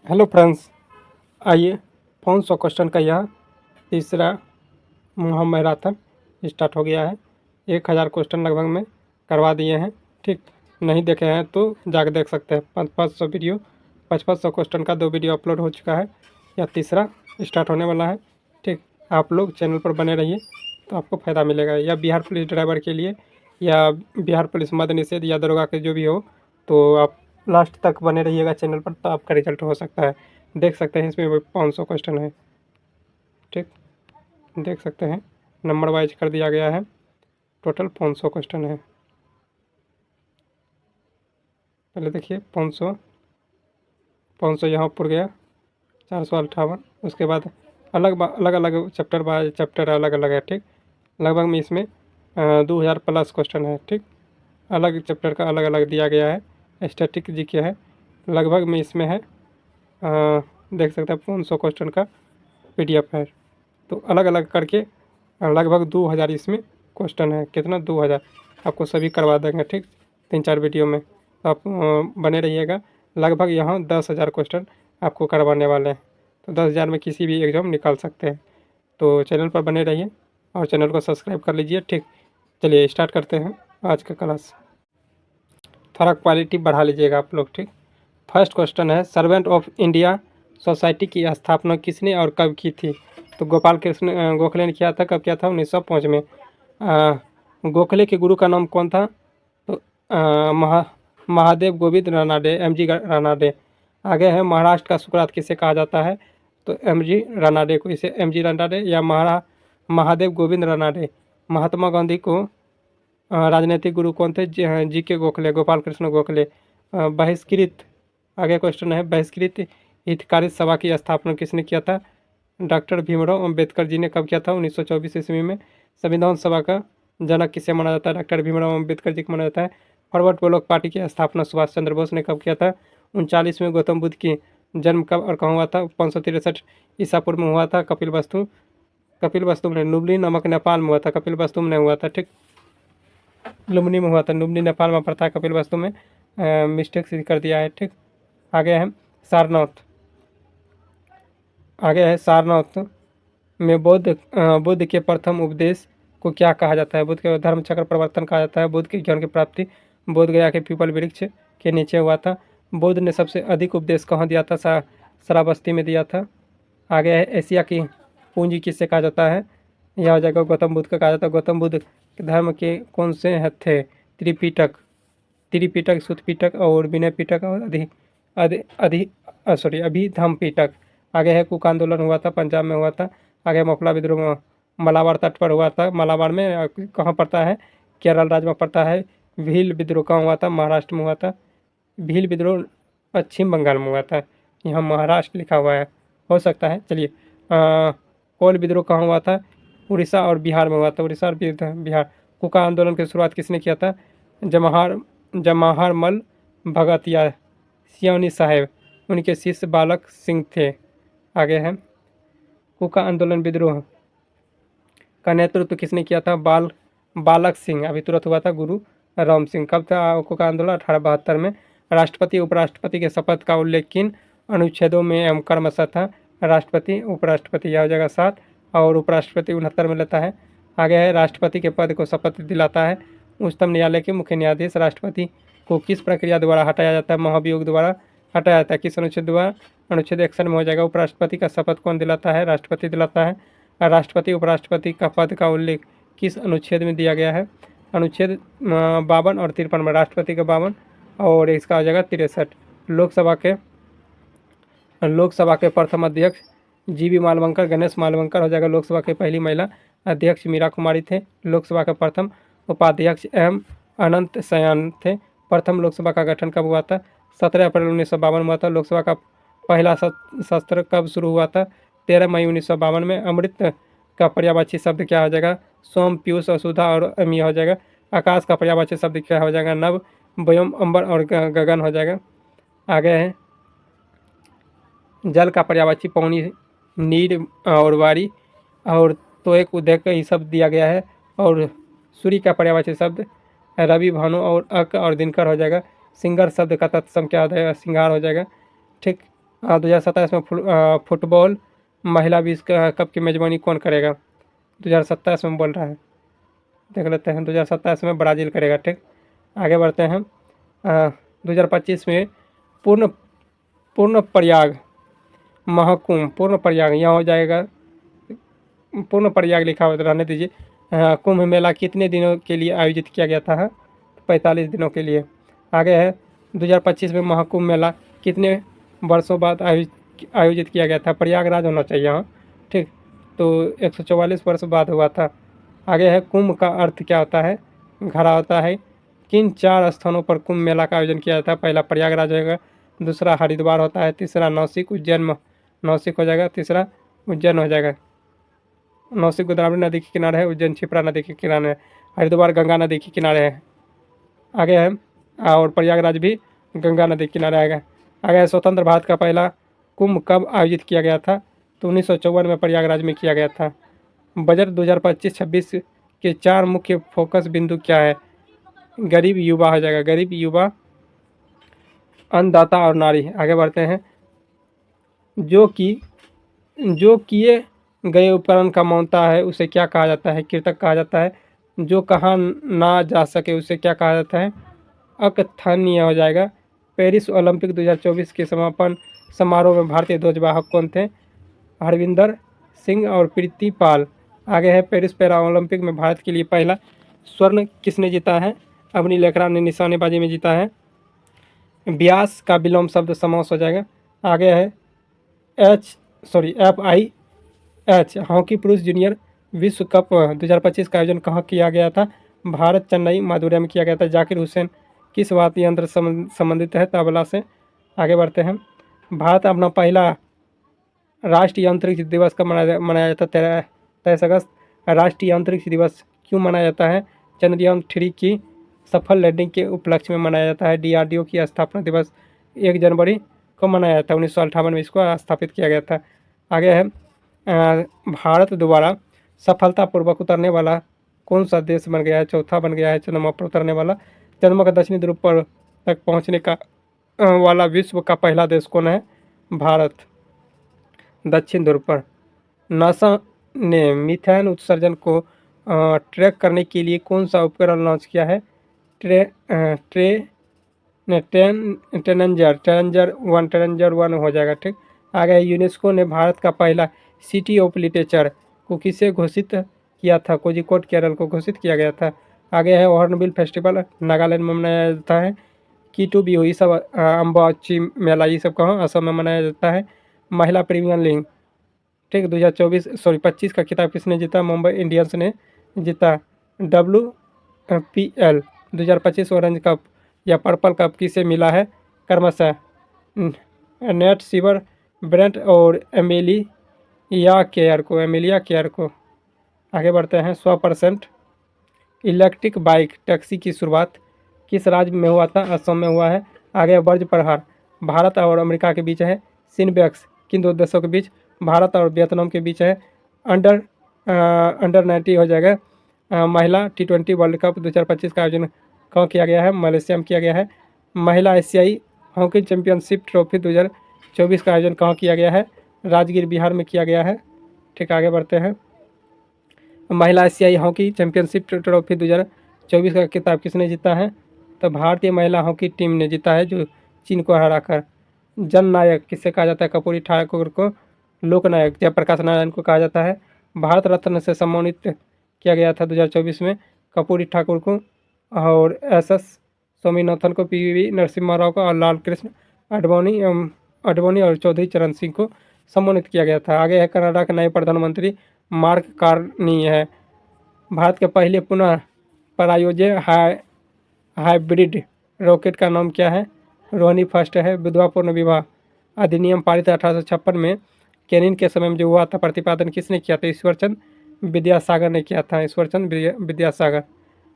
Hello friends, आइए 500 question का यह तीसरा मैराथन स्टार्ट हो गया है। 1000 क्वेश्चन लगभग में करवा दिए हैं। ठीक, नहीं देखे हैं तो जाकर देख सकते हैं। 500 वीडियो 500 क्वेश्चन का 2 वीडियो अपलोड हो चुका है। यह तीसरा स्टार्ट होने वाला है। ठीक, आप लोग चैनल पर बने रहिए तो आपको फ़ायदा मिलेगा। या बिहार पुलिस ड्राइवर के लिए या बिहार पुलिस मद्य निषेध या दरोगा के जो भी हो, तो आप लास्ट तक बने रहिएगा चैनल पर, तो आपका रिजल्ट हो सकता है। देख सकते हैं इसमें 500 क्वेश्चन है। ठीक, देख सकते हैं नंबर वाइज कर दिया गया है। टोटल 500 क्वेश्चन है। पहले देखिए 500 यहाँ पर गया 458। उसके बाद अलग अलग चैप्टर बाय चैप्टर अलग अलग है। ठीक, लगभग में इसमें 2000 प्लस क्वेश्चन है। ठीक, अलग चैप्टर का अलग अलग दिया गया है। स्टैटिक जीके है, लगभग में इसमें है देख सकते हैं 500 क्वेश्चन का PDF है। तो अलग अलग करके लगभग 2000 इसमें क्वेश्चन है। कितना 2000 आपको सभी करवा देंगे। ठीक, 3-4 वीडियो में, तो आप बने रहिएगा। लगभग यहाँ 10,000 क्वेश्चन आपको करवाने वाले हैं। तो 10,000 में किसी भी एग्ज़ाम निकाल सकते हैं। तो चैनल पर बने रहिए और चैनल को सब्सक्राइब कर लीजिए। ठीक, चलिए स्टार्ट करते हैं आज का क्लास। थोड़ा क्वालिटी बढ़ा लीजिएगा आप लोग। ठीक, फर्स्ट क्वेश्चन है, सर्वेंट ऑफ इंडिया सोसाइटी की स्थापना किसने और कब की थी? तो गोपाल कृष्ण गोखले ने किया था। कब किया था? 1905 में। गोखले के गुरु का नाम कौन था? तो महादेव गोविंद रानाडे, MG रानाडे। आगे है, महाराष्ट्र का सुकरात किसे कहा जाता है? तो MG रानाडे को। इसे MG रानाडे या महादेव गोविंद रानाडे। महात्मा गांधी को राजनीतिक गुरु कौन थे? GK गोखले, गोपाल कृष्ण गोखले। बहिष्कृत, आगे क्वेश्चन है, बहिष्कृत हितकारी सभा की स्थापना किसने किया था? डॉक्टर भीमराव अंबेडकर जी ने। कब किया था? 1924 ईस्वी में। संविधान सभा का जनक किसे माना जाता है? डॉक्टर भीमराव अंबेडकर जी को माना जाता है। फॉरवर्ड ब्लॉक पार्टी की स्थापना सुभाष चंद्र बोस ने कब किया था? 39 में। गौतम बुद्ध की जन्म कब और कहाँ हुआ था? 563 ईसा पूर्व में हुआ था। कपिल वस्तु में। लुम्बिनी नामक नेपाल में हुआ था, कपिल वस्तु में हुआ था। ठीक, लुम्बिनी में हुआ था। लुम्बिनी नेपाल में पड़ता है, कपिल वस्तु में मिस्टेक से कर दिया है। ठीक, आगे है सारनाथ। आगे है सारनाथ में बुद्ध के प्रथम उपदेश को क्या कहा जाता है? बुद्ध के धर्म चक्र प्रवर्तन कहा जाता है। बुद्ध की ज्ञान की प्राप्ति बोध गया के पीपल वृक्ष के नीचे हुआ था। बुद्ध ने सबसे अधिक उपदेश कहाँ दिया था? श्रावस्ती में दिया था। आगे है, एशिया की पूंजी किससे कहा जाता है? यह हो जाएगा गौतम बुद्ध का कहा जाता है। गौतम बुद्ध धर्म के कौन से थे? त्रिपिटक, सुत पिटक और विनय पिटक और अभिधम पिटक। आगे है, कुक आंदोलन हुआ था, पंजाब में हुआ था। आगे मफला विद्रोह मलाबार तट पर हुआ था। मलाबार में कहाँ पड़ता है? केरल राज्य में पड़ता है। भील विद्रोह कहाँ हुआ था? महाराष्ट्र में हुआ था। भील विद्रोह पश्चिम बंगाल में हुआ था। यहाँ महाराष्ट्र लिखा हुआ है, हो सकता है। चलिए, कोल विद्रोह कहाँ हुआ था? उड़ीसा और बिहार में हुआ था। उड़ीसा और बिहार। कुका आंदोलन की शुरुआत किसने किया था? जवाहरमल भगत या सियानी साहेब, उनके शिष्य बालक सिंह थे। आगे है, कुका आंदोलन विद्रोह का नेतृत्व किसने किया था? बालक सिंह। अभी तुरंत हुआ था गुरु राम सिंह। कब था कुका आंदोलन? 1872 में। राष्ट्रपति उपराष्ट्रपति के शपथ का उल्लेख किन अनुच्छेदों में एवं क्रमशः था? राष्ट्रपति उपराष्ट्रपति यह हो जाएगा 7 और उपराष्ट्रपति 69 में लेता है। आगे है, राष्ट्रपति के पद को शपथ दिलाता है उच्चतम न्यायालय के मुख्य न्यायाधीश। राष्ट्रपति को किस प्रक्रिया द्वारा हटाया जाता है? महाभियोग द्वारा हटाया जाता है। किस अनुच्छेद द्वारा? अनुच्छेद 61 में हो जाएगा। उपराष्ट्रपति का शपथ कौन दिलाता है? राष्ट्रपति दिलाता है। राष्ट्रपति उपराष्ट्रपति का पद का उल्लेख किस अनुच्छेद में दिया गया है? अनुच्छेद 52 और 53 में। राष्ट्रपति का 52 और इसका हो जाएगा 63। लोकसभा के प्रथम अध्यक्ष GV मालवंकर, गणेश मालवंकर हो जाएगा। लोकसभा के पहली महिला अध्यक्ष मीरा कुमारी थे। लोकसभा के प्रथम उपाध्यक्ष M अनंत शयन थे। प्रथम लोकसभा का गठन कब हुआ था? 17 अप्रैल 1952 में हुआ था। लोकसभा का पहला सत्र कब शुरू हुआ था? 13 मई 1952 में। अमृत का पर्यायवाची शब्द क्या हो जाएगा? सोम, पीयूष, सुधा और अमी हो जाएगा। आकाश का पर्यायवाची शब्द क्या हो जाएगा? नभ, व्योम, अंबर और गगन हो जाएगा। आगे है, जल का पर्यायवाची पानी, नीर और वारी और तो एक उदय का ही शब्द दिया गया है। और सूर्य का पर्यायवाची शब्द रवि, भानु और अक और दिनकर हो जाएगा। सिंगर शब्द का तत्सम क्या हो जाएगा? सिंगार हो जाएगा। ठीक, 2027 में फुटबॉल महिला विश्व कप की मेजबानी कौन करेगा? 2027 में बोल रहा है, देख लेते हैं। 2027 में ब्राज़ील करेगा। ठीक, आगे बढ़ते हैं। 2025 में पूर्ण पूर्ण प्रयाग महाकुंभ, पूर्ण प्रयाग यहाँ हो जाएगा, पूर्ण प्रयाग लिखा हुआ रहने दीजिए। कुंभ मेला कितने दिनों के लिए आयोजित किया गया था? 45 दिनों के लिए। आगे है 2025 में महाकुंभ मेला कितने वर्षों बाद आयोजित किया गया था? प्रयागराज होना चाहिए यहाँ। ठीक, तो 144 वर्ष बाद हुआ था। आगे है कुंभ का अर्थ क्या होता है? घड़ा होता है। किन 4 स्थानों पर कुंभ मेला का आयोजन किया जाता है? पहला प्रयागराज होगा, दूसरा हरिद्वार होता है, तीसरा नौसिक उज्जैन नौसिक हो जाएगा, तीसरा उज्जैन हो जाएगा। नौसिक गोदावरी नदी के किनारे है, उज्जैन क्षिप्रा नदी के किनारे है, हरिद्वार गंगा नदी के किनारे है। आगे है और प्रयागराज भी गंगा नदी के किनारे आएगा। आगे है स्वतंत्र भारत का पहला कुंभ कब आयोजित किया गया था? तो 1954 में प्रयागराज में किया गया था। बजट 2025-26 के 4 मुख्य फोकस बिंदु क्या है? गरीब युवा हो जाएगा, गरीब युवा, अन्नदाता और नारी। आगे बढ़ते हैं। जो किए गए उपकरण का मौनता है उसे क्या कहा जाता है? कीर्तक कहा जाता है। जो कहा ना जा सके उसे क्या कहा जाता है? अकथनीय हो जाएगा। पेरिस ओलंपिक 2024 के समापन समारोह में भारतीय ध्वजवाहक कौन थे? हरविंदर सिंह और प्रीति पाल। आगे है पेरिस पैरा ओलंपिक में भारत के लिए पहला स्वर्ण किसने जीता है? अवनी लेखरा ने निशानेबाजी में जीता है। व्यास का विलोम शब्द समास हो जाएगा। आगे है FIH हॉकी पुरुष जूनियर विश्व कप 2025 का आयोजन कहाँ किया गया था? भारत, चेन्नई, मादुरै में किया गया था। जाकिर हुसैन किस वाद्य यंत्र संबंधित है? तबला से। आगे बढ़ते हैं। भारत अपना पहला राष्ट्रीय अंतरिक्ष दिवस कब मनाया जाता है? 23 अगस्त। राष्ट्रीय अंतरिक्ष दिवस क्यों मनाया जाता है? चंद्रयान 3 की सफल लैंडिंग के उपलक्ष्य में मनाया जाता है। DRDO की स्थापना दिवस 1 जनवरी को मनाया जाता है। 1958 में इसको स्थापित किया गया था। आगे है भारत द्वारा सफलतापूर्वक उतरने वाला कौन सा देश बन गया है? चौथा बन गया है चंद्रमा पर उतरने वाला। चंद्रमा का दक्षिणी ध्रुव पर तक पहुंचने का वाला विश्व का पहला देश कौन है? भारत, दक्षिण ध्रुव पर। नासा ने मीथेन उत्सर्जन को ट्रैक करने के लिए कौन सा उपकरण लॉन्च किया है? ट्रेंजर 1 हो जाएगा। ठीक, आगे यूनेस्को ने भारत का पहला सिटी ऑफ लिटरेचर को किसे घोषित किया था? कोझिकोड केरल को घोषित किया गया था। आगे है हॉर्नबिल फेस्टिवल नागालैंड में मनाया जाता है। कीटू बिहू ये सब, अम्बाची मेला ये सब कहाँ? असम में मनाया जाता है। महिला प्रीमियर लीग, ठीक, 2025 का खिताब किसने जीता? मुंबई इंडियंस ने जीता। WPL 2025 ऑरेंज कप या पर्पल कप किसे मिला है? क्रमशः नेट सीवर, ब्रेंट और एमिलिया केयर को। आगे बढ़ते हैं। 100% इलेक्ट्रिक बाइक टैक्सी की शुरुआत किस राज्य में हुआ था? असम में हुआ है। आगे वज्र प्रहार भारत और अमेरिका के बीच है। सिनबेक्स किन 2 देशों के बीच? भारत और वियतनाम के बीच है। अंडर 90 हो जाएगा। महिला T20 वर्ल्ड कप 2025 का आयोजन कहाँ किया गया है? मलेशिया में किया गया है। महिला एशियाई हॉकी चैंपियनशिप ट्रॉफी 2024 का आयोजन कहाँ किया गया है? राजगीर, बिहार में किया गया है। ठीक, आगे बढ़ते हैं। महिला एशियाई हॉकी चैंपियनशिप ट्रॉफी 2024 का खिताब किसने जीता है? तो भारतीय महिला हॉकी टीम ने जीता है, जो चीन को हराकर। जननायक किसे कहा जाता है? कर्पूरी ठाकुर को। लोकनायक जयप्रकाश नारायण को कहा जाता है। भारत रत्न से सम्मानित किया गया था 2024 में कर्पूरी ठाकुर को, और SS स्वामीनाथन को, PV नरसिम्हा राव को, और लाल कृष्ण अडवाणी और चौधरी चरण सिंह को सम्मानित किया गया था। आगे है कनाडा के नए प्रधानमंत्री मार्क कार्नी है। भारत के पहले पुनः प्रायोज्य हाइब्रिड रॉकेट का नाम क्या है? रोहिणी फर्स्ट है। विधवा पूर्ण विवाह अधिनियम पारित 1856 में कैनिन के समय में जो हुआ था, प्रतिपादन किसने किया था? ईश्वरचंद विद्यासागर ने किया था। ईश्वरचंद विद्यासागर।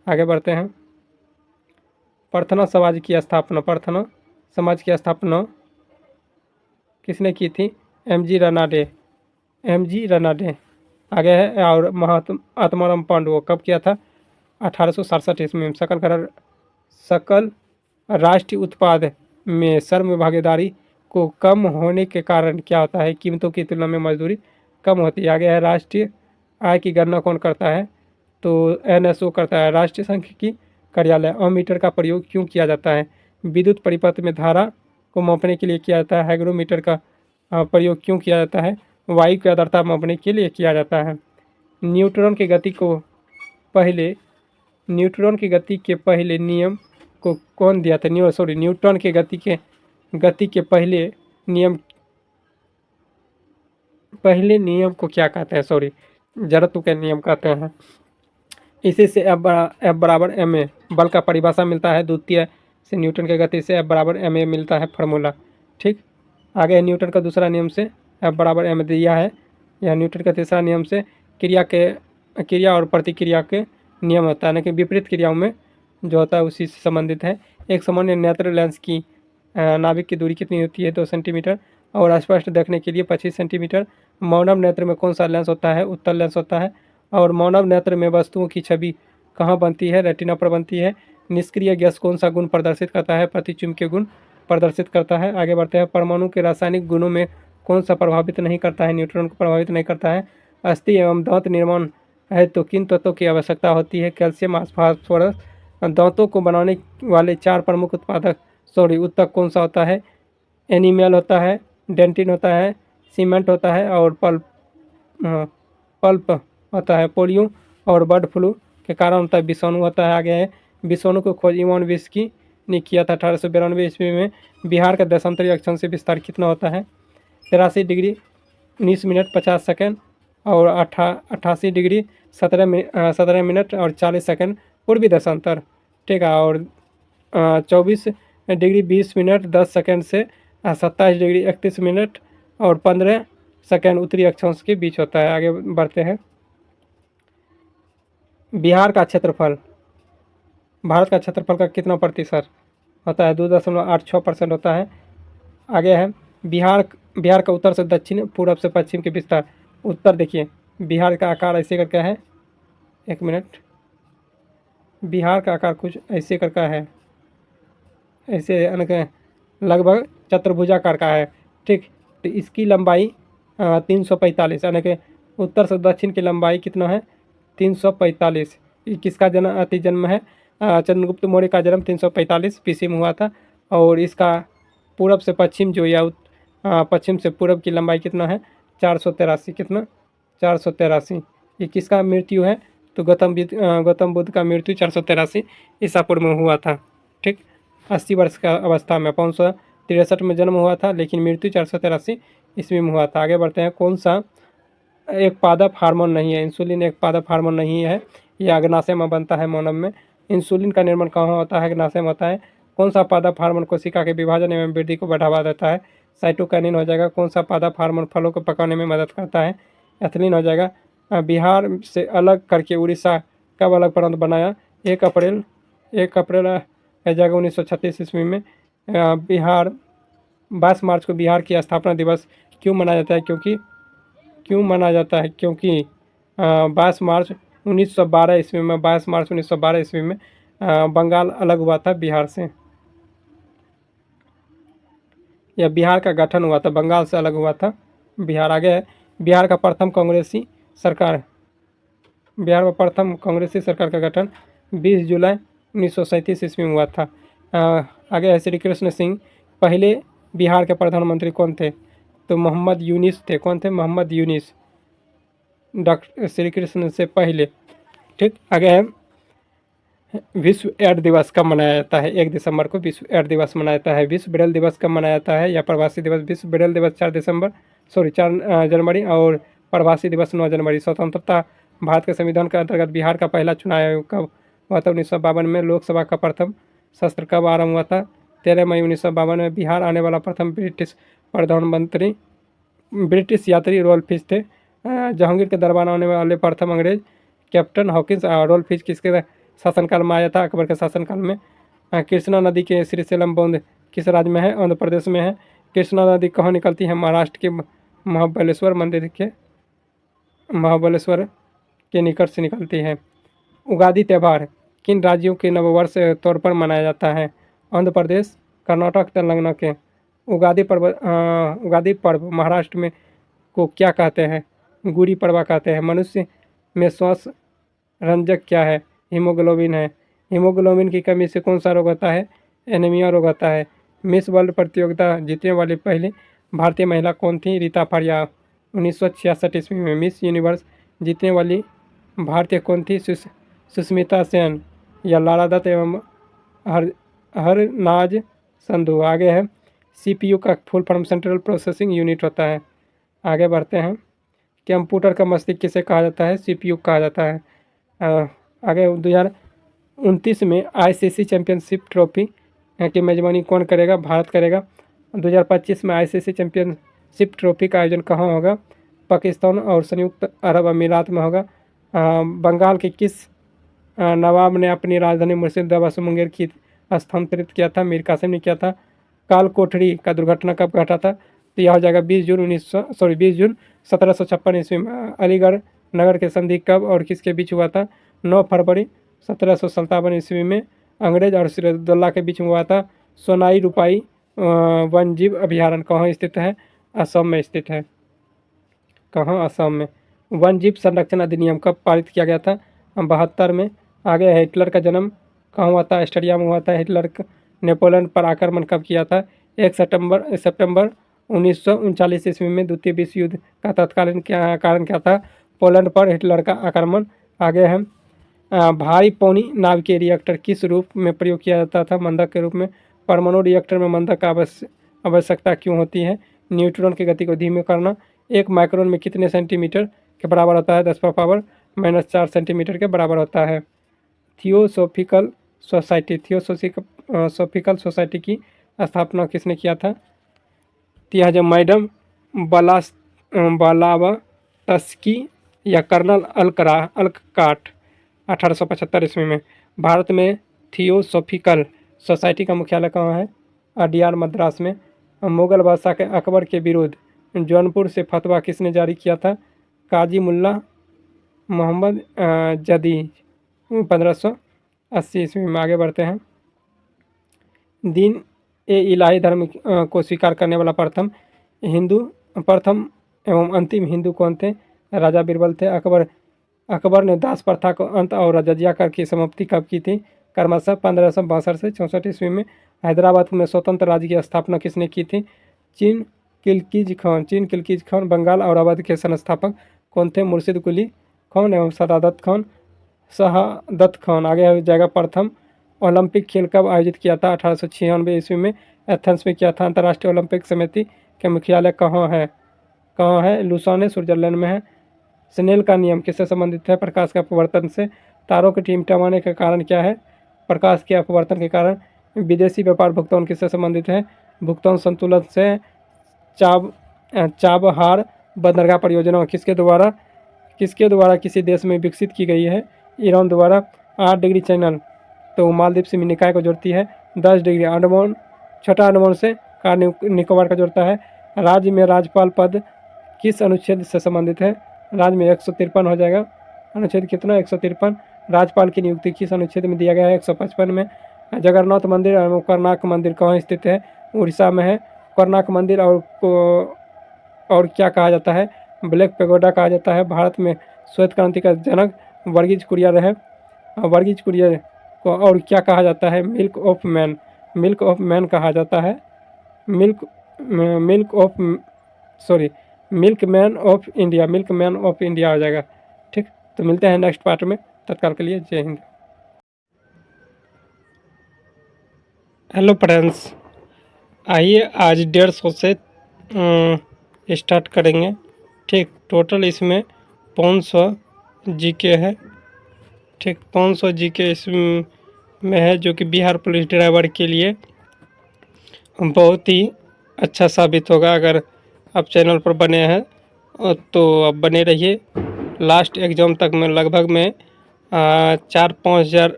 आगे बढ़ते हैं। प्रार्थना समाज की स्थापना किसने की थी? MG रनाडे। आगे है और महात्मा आत्माराम पांडु कब किया था? 1867 ईस्वी में। सकल राष्ट्रीय उत्पाद में श्रम भागीदारी को कम होने के कारण क्या होता है, कीमतों की तुलना में मजदूरी कम होती है। आगे है राष्ट्रीय आय की गणना कौन करता है, तो एनएसओ करता है। राष्ट्रीय सांख्यिकी कार्यालय। अमीटर का प्रयोग क्यों किया जाता है, विद्युत परिपथ में धारा को मापने के लिए किया जाता है। हाइग्रोमीटर का प्रयोग क्यों किया जाता है, वायु की आर्द्रता मापने के लिए किया जाता है। न्यूट्रॉन की गति को पहले न्यूट्रॉन की गति के पहले नियम को कौन दिया था, न्यूट्रॉन के गति के पहले नियम को क्या कहते हैं, जड़त्व के नियम कहते हैं। इसी से एफ बराबर एम ए बल का परिभाषा मिलता है। द्वितीय से न्यूटन के गति से एफ बराबर एम ए मिलता है फार्मूला। ठीक, आगे न्यूटन का दूसरा नियम से एफ बराबर एम दिया है। यह न्यूटन का तीसरा नियम से क्रिया और प्रतिक्रिया के नियम होता है, यानी कि विपरीत क्रियाओं में जो होता है उसी से संबंधित है। एक सामान्य नेत्र लेंस की नाभिक की दूरी कितनी होती है, 2 सेंटीमीटर, और स्पष्ट देखने के लिए 25 सेंटीमीटर। मानव नेत्र में कौन सा लेंस होता है, उत्तल लेंस होता है। और मानव नेत्र में वस्तुओं की छवि कहाँ बनती है, रेटिना पर बनती है। निष्क्रिय गैस कौन सा गुण प्रदर्शित करता है, प्रतिचुंबकीय गुण प्रदर्शित करता है। आगे बढ़ते हैं। परमाणु के रासायनिक गुणों में कौन सा प्रभावित नहीं करता है, न्यूट्रॉन को प्रभावित नहीं करता है। अस्थि एवं दांत निर्माण है तो किन तत्वों की आवश्यकता होती है, कैल्शियम, फास्फोरस। दांतों को बनाने वाले 4 प्रमुख उत्तक कौन सा होता है, एनिमल होता है, डेंटिन होता है, सीमेंट होता है, और पल्प होता है। पोलियो और बर्ड फ्लू के कारण होता है विषाणु होता है। आगे है विषाणु को खोज इवान विस्की ने किया था 1892 ईस्वी में। बिहार का देशांतरी अक्षांश से विस्तार कितना होता है, 83 डिग्री 19 मिनट 50 सेकंड, और 88 डिग्री 17 मिनट और 40 सेकंड पूर्वी देशांतर। ठीक है, और 24 डिग्री 20 मिनट 10 सेकंड से 27 डिग्री 31 मिनट और 15 सेकंड उत्तरी अक्षांश के बीच होता है। आगे बढ़ते हैं। बिहार का क्षेत्रफल भारत का क्षेत्रफल का कितना प्रतिशत होता है, 2.86% होता है। आगे है बिहार का उत्तर से दक्षिण, पूर्व से पश्चिम के विस्तार। उत्तर देखिए, बिहार का आकार ऐसे करके है, 1 मिनट, बिहार का आकार कुछ ऐसे करके है, ऐसे लगभग चतुर्भुजाकार का है। ठीक, तो इसकी लंबाई 345, यानी कि उत्तर से दक्षिण की लंबाई कितना है, 345। किसका जन्म है, चंद्रगुप्त मौर्य का जन्म 345 BC में हुआ था। और इसका पूरब से पश्चिम जो या पश्चिम से पूरब की लंबाई कितना है, 483। कितना, 483। ये किसका मृत्यु है, तो गौतम बुद्ध का मृत्यु 483 ईसा पूर्व में हुआ था। ठीक, 80 वर्ष का अवस्था में, 563 में जन्म हुआ था, लेकिन मृत्यु 483 ईस्वी में हुआ था। आगे बढ़ते हैं। कौन सा एक पादप हार्मोन नहीं है, इंसुलिन एक पादप हार्मोन नहीं है, यह अग्नाशय में बनता है मानव में। इंसुलिन का निर्माण कहाँ होता है, अग्नाशय में होता है। कौन सा पादप हार्मोन कोशिका के विभाजन एवं वृद्धि को बढ़ावा देता है, साइटोकाइनिन हो जाएगा। कौन सा पादप हार्मोन फलों को पकाने में मदद करता है, एथिलीन हो जाएगा। बिहार से अलग करके उड़ीसा कब अलग प्रांत बनाया, 1 अप्रैल है जाएगा 1936 ईस्वी में। बिहार 22 मार्च को बिहार की स्थापना दिवस क्यों मनाया जाता है, क्योंकि 22 मार्च 1912 ईस्वी में, 22 मार्च 1912 ईस्वी में बंगाल अलग हुआ था बिहार से, या बिहार का गठन हुआ था, बंगाल से अलग हुआ था बिहार। आगे है बिहार का प्रथम कांग्रेसी सरकार, बिहार में प्रथम कांग्रेसी सरकार का गठन 20 जुलाई 1937 ईस्वी में हुआ था। आगे है श्री कृष्ण सिंह पहले बिहार के प्रधानमंत्री कौन थे, तो मोहम्मद यूनिस थे। कौन थे, मोहम्मद यूनिस, डॉक्टर श्री कृष्ण से पहले। ठीक, आगे है विश्व एड्स दिवस कब मनाया जाता है, 1 दिसंबर को विश्व एड्स दिवस मनाया जाता है। विश्व ब्रेल दिवस कब मनाया जाता है, या प्रवासी दिवस। विश्व ब्रेल दिवस 4 जनवरी और प्रवासी दिवस 9 जनवरी। स्वतंत्रता भारत के संविधान के अंतर्गत बिहार का पहला चुनाव आयोग कब हुआ था, 1952 में। लोकसभा का प्रथम सत्र कब आरंभ हुआ था, 13 मई 1952 में। बिहार आने वाला प्रथम ब्रिटिश यात्री रोल्फ फिश थे। जहांगीर के दरबार आने वाले प्रथम अंग्रेज कैप्टन हॉकिंस। रोल्फ फिश किसके शासनकाल में आया था, अकबर के शासनकाल में। कृष्णा नदी के श्रीशैलम बांध किस राज्य में है, आंध्र प्रदेश में है। कृष्णा नदी कहाँ निकलती है, महाराष्ट्र के महाबलेश्वर के निकट से निकलती है। उगादी त्यौहार किन राज्यों के नववर्ष तौर पर मनाया जाता है, आंध्र प्रदेश, कर्नाटक, तेलंगाना के। उगादी पर्व महाराष्ट्र में को क्या कहते हैं? गुड़ी पड़वा कहते हैं। मनुष्य में श्वास रंजक क्या है? हीमोग्लोबिन है। हीमोग्लोबिन की कमी से कौन सा रोग होता है? एनीमिया रोग होता है। मिस वर्ल्ड प्रतियोगिता जीतने वाली पहली भारतीय महिला कौन थी? रीता फारिया 1966 ईस्वी में। मिस यूनिवर्स जीतने वाली भारतीय कौन थी? सुष्मिता सेन या लारा दत्त एवं हरनाज संधू। आगे है CPU का full form central processing unit होता है। आगे बढ़ते हैं। कंप्यूटर का मस्तिष्क किसे कहा जाता है? CPU कहा जाता है। आगे 2029 में ICC चैंपियनशिप ट्रॉफी की मेजबानी कौन करेगा? भारत करेगा। 2025 में ICC चैंपियनशिप ट्रॉफी का आयोजन कहाँ होगा? पाकिस्तान और संयुक्त अरब अमीरात में होगा। बंगाल के किस नवाब ने अपनी राजधानी मुर्शिदाबाद से मुंगेर की स्थानांतरित किया था? मीर कासिम ने किया था। काल कोठरी का दुर्घटना कब घटा था? तो यह हो जाएगा 20 जून 1756 ईस्वी में। अलीगढ़ नगर के संधि कब और किसके बीच हुआ था? 9 फरवरी 1757 ईस्वी में अंग्रेज और सिराजुद्दौला के बीच में हुआ था। सोनाई रुपाई वन्यजीव अभयारण्य कहाँ स्थित है? असम में स्थित है। कहाँ? असम में। वन्यजीव संरक्षण अधिनियम कब पारित किया गया था? 72 में। आगे हिटलर का जन्म कहाँ हुआ था? ऑस्ट्रिया में हुआ था। हिटलर नेपोलियन पर आक्रमण कब किया था? 1 सितंबर 1939 ईस्वी में। द्वितीय विश्व युद्ध का तत्कालीन कारण क्या था? पोलैंड पर हिटलर का आक्रमण। आगे है भारी पौनी नाभिकीय रिएक्टर किस रूप में प्रयोग किया जाता था? मंदक के रूप में। परमाणु रिएक्टर में मंदक का आवश्यकता क्यों होती है? न्यूट्रॉन की गति को धीमे करना। 1 माइक्रोन में कितने सेंटीमीटर के बराबर होता है? 10⁻⁻⁴ सेंटीमीटर के बराबर होता है। थियोसॉफिकल सोसाइटी की स्थापना किसने किया था? यह जो मैडम ब्लावात्स्की या कर्नल अलकाट 1875 ईस्वी में। भारत में थियोसॉफिकल सोसाइटी का मुख्यालय कहाँ है? अडियार मद्रास में। मुगल बादशाह के अकबर के विरुद्ध जौनपुर से फतवा किसने जारी किया था? काजी मुल्ला मोहम्मद जदीद 1580 ईस्वी में। आगे बढ़ते हैं। दीन ए इलाही धर्म को स्वीकार करने वाला प्रथम एवं अंतिम हिंदू कौन थे? राजा बीरबल थे। अकबर ने दास प्रथा को अंत और जजिया कर की समाप्ति कब की थी? क्रमशः 1562 से 64 ईस्वी में। हैदराबाद में स्वतंत्र राज्य की स्थापना किसने की थी? चीन किलकिज खान। बंगाल और अवध के संस्थापक कौन थे? मुर्शिद कुली खान एवं शहादत खान। आगे हो जाएगा प्रथम ओलंपिक खेल कब आयोजित किया था? 1896 ईस्वी में एथेंस में किया था। अंतर्राष्ट्रीय ओलंपिक समिति के मुख्यालय कहाँ है? लुसाने स्विट्जरलैंड में है। स्नेल का नियम किससे संबंधित है? प्रकाश के अपवर्तन से। तारों की टिमटिमाने का कारण क्या है? प्रकाश के अपवर्तन के कारण। विदेशी व्यापार भुगतान किससे संबंधित है? भुगतान संतुलन से। चाबहार बंदरगाह परियोजना किसके द्वारा किसी देश में विकसित की गई है? ईरान द्वारा। 8 डिग्री चैनल तो मालदीव से निकाय को जोड़ती है। 10 डिग्री अंडमान छोटा अंडमान से कार निकोबार का जोड़ता है। राज्य में राज्यपाल पद किस अनुच्छेद से संबंधित है? राज्य में 153 हो जाएगा। अनुच्छेद कितना? 153। राज्यपाल की नियुक्ति किस अनुच्छेद में दिया गया है? 155 में। जगन्नाथ मंदिर एवं कोणार्क मंदिर कहाँ स्थित है? उड़ीसा में है। कोणार्क मंदिर और क्या कहा जाता है? ब्लैक पैगोडा कहा जाता है। भारत में श्वेत क्रांति का जनक वर्गीज कुरियन रहे। वर्गीज कुरियन को और क्या कहा जाता है? मिल्क ऑफ मैन कहा जाता है। मिल्कमैन ऑफ इंडिया हो जाएगा। ठीक, तो मिलते हैं नेक्स्ट पार्ट में। तत्काल के लिए जय हिंद। हेलो फ्रेंड्स, आइए आज 150 से स्टार्ट करेंगे। ठीक, टोटल इसमें 500 जीके है। ठीक, 500 जीके इसमें है, जो कि बिहार पुलिस ड्राइवर के लिए बहुत ही अच्छा साबित होगा। अगर आप चैनल पर बने हैं तो आप बने रहिए। लास्ट एग्ज़ाम तक में लगभग में 4-5 हज़ार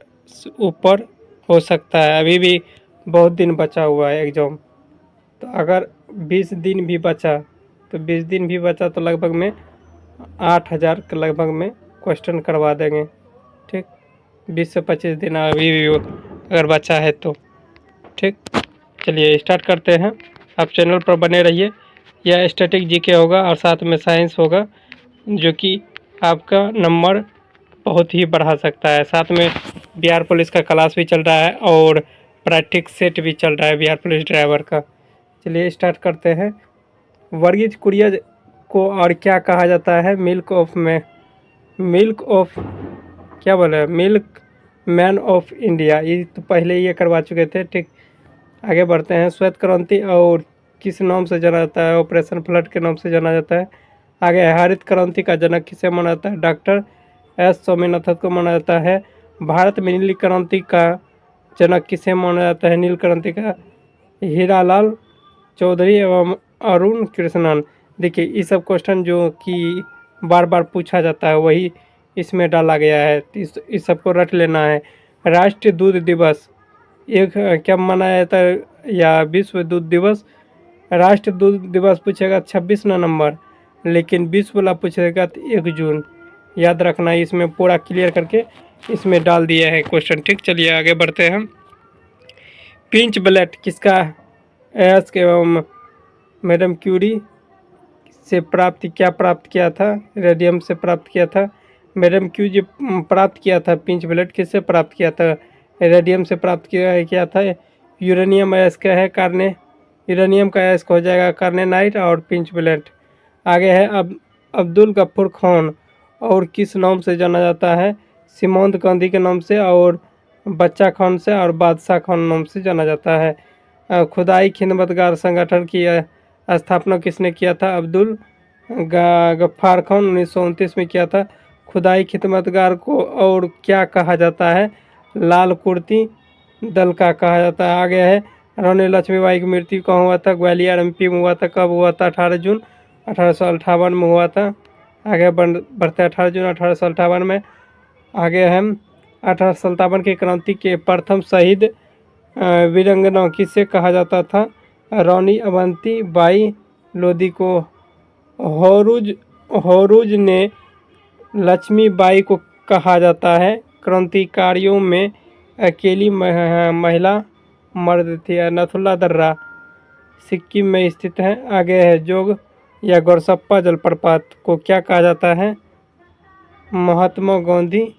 ऊपर हो सकता है। अभी भी बहुत दिन बचा हुआ है एग्ज़ाम, तो अगर 20 दिन भी बचा तो लगभग में 8,000 के लगभग में क्वेश्चन करवा देंगे। ठीक, 20 से 25 दिन अभी भी अगर बचा है तो। ठीक, चलिए स्टार्ट करते हैं। आप चैनल पर बने रहिए। यह स्टैटिक जीके होगा और साथ में साइंस होगा, जो कि आपका नंबर बहुत ही बढ़ा सकता है। साथ में बिहार पुलिस का क्लास भी चल रहा है और प्रैक्टिस सेट भी चल रहा है बिहार पुलिस ड्राइवर का। चलिए स्टार्ट करते हैं। वर्गीज कुरियन को और क्या कहा जाता है? मिल्क ऑफ क्या बोले, मिल्क मैन ऑफ इंडिया। ये तो पहले ये करवा चुके थे। ठीक, आगे बढ़ते हैं। श्वेत क्रांति और किस नाम से जाना जाता है? ऑपरेशन फ्लड के नाम से जाना जाता है। आगे हरित क्रांति का जनक किसे माना जाता है? डॉक्टर एस स्वामीनाथन को माना जाता है। भारत में नील क्रांति का जनक किसे माना जाता है? नील क्रांति का हीरालाल चौधरी एवं अरुण कृष्णन। देखिए, ये सब क्वेश्चन जो कि बार बार पूछा जाता है वही इसमें डाला गया है, तो इस सबको रट लेना है। राष्ट्रीय दूध दिवस एक क्या मनाया जाता है, या विश्व दूध दिवस? राष्ट्रीय दूध दिवस पूछेगा 26 नवंबर, लेकिन विश्व वाला पूछेगा तो 1 जून। याद रखना, इसमें पूरा क्लियर करके इसमें डाल दिया है क्वेश्चन। ठीक, चलिए आगे बढ़ते हैं। पिंच ब्लेट किसका एस एवं मैडम क्यूरी से प्राप्त किया था? रेडियम से प्राप्त किया था। मैडम क्यूरी प्राप्त किया था पिंच ब्लेट, किससे प्राप्त किया था? रेडियम से प्राप्त किया था। यूरेनियम अयस्क है कार्ने, यूरेनियम का अयस्क हो जाएगा कार्नेनाइट और पिंच ब्लेट। आगे है अब्दुल गफ्फार खान और किस नाम से जाना जाता है? सीमोंद गांधी के नाम से, और बच्चा खान से, और बादशाह खान नाम से जाना जाता है। खुदाई खिदमतगार संगठन की स्थापना किसने किया था? अब्दुल गफ्फार खान 1929 में किया था। खुदाई खिदमतगार को और क्या कहा जाता है? लाल कुर्ती दल का कहा जाता है। आगे है रानी लक्ष्मीबाई की मृत्यु कहाँ हुआ था? ग्वालियर एमपी में हुआ था। कब हुआ था? 18 जून 1858 में हुआ था। आगे बढ़ते 18 जून 1858 में। आगे हम 1857 की क्रांति के प्रथम शहीद वीरांगना किसे कहा जाता था? रानी अवंती बाई लोधी को। होरुज ने लक्ष्मीबाई को कहा जाता है। क्रांतिकारियों में अकेली महिला मर्द थी। नथुला दर्रा सिक्किम में स्थित है। आगे है जोग या गोरसप्पा जलप्रपात को क्या कहा जाता है? महात्मा गांधी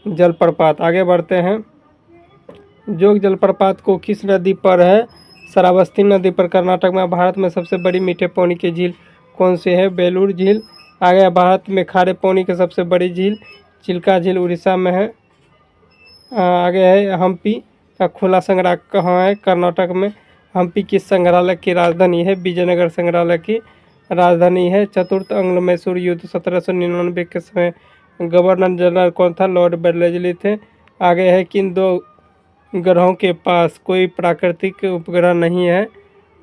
जलप्रपात। आगे बढ़ते हैं। जोग जलप्रपात को किस नदी पर है? श्रावस्ती नदी पर, कर्नाटक में। भारत में सबसे बड़ी मीठे पानी की झील कौन सी है? बेलूर झील। आगे भारत में खारे पानी की सबसे बड़ी झील चिल्का झील उड़ीसा में है। आगे है हम्पी का खुला संग्रह कहाँ है? कर्नाटक में। हम्पी किस संग्रहालय की राजधानी है? विजयनगर संग्रहालय की राजधानी है। चतुर्थ अंग्ल मैसूर युद्ध 1799 के समय गवर्नर जनरल कौन था? लॉर्ड बेलेस्ली थे। आगे है किन दो ग्रहों के पास कोई प्राकृतिक उपग्रह नहीं है?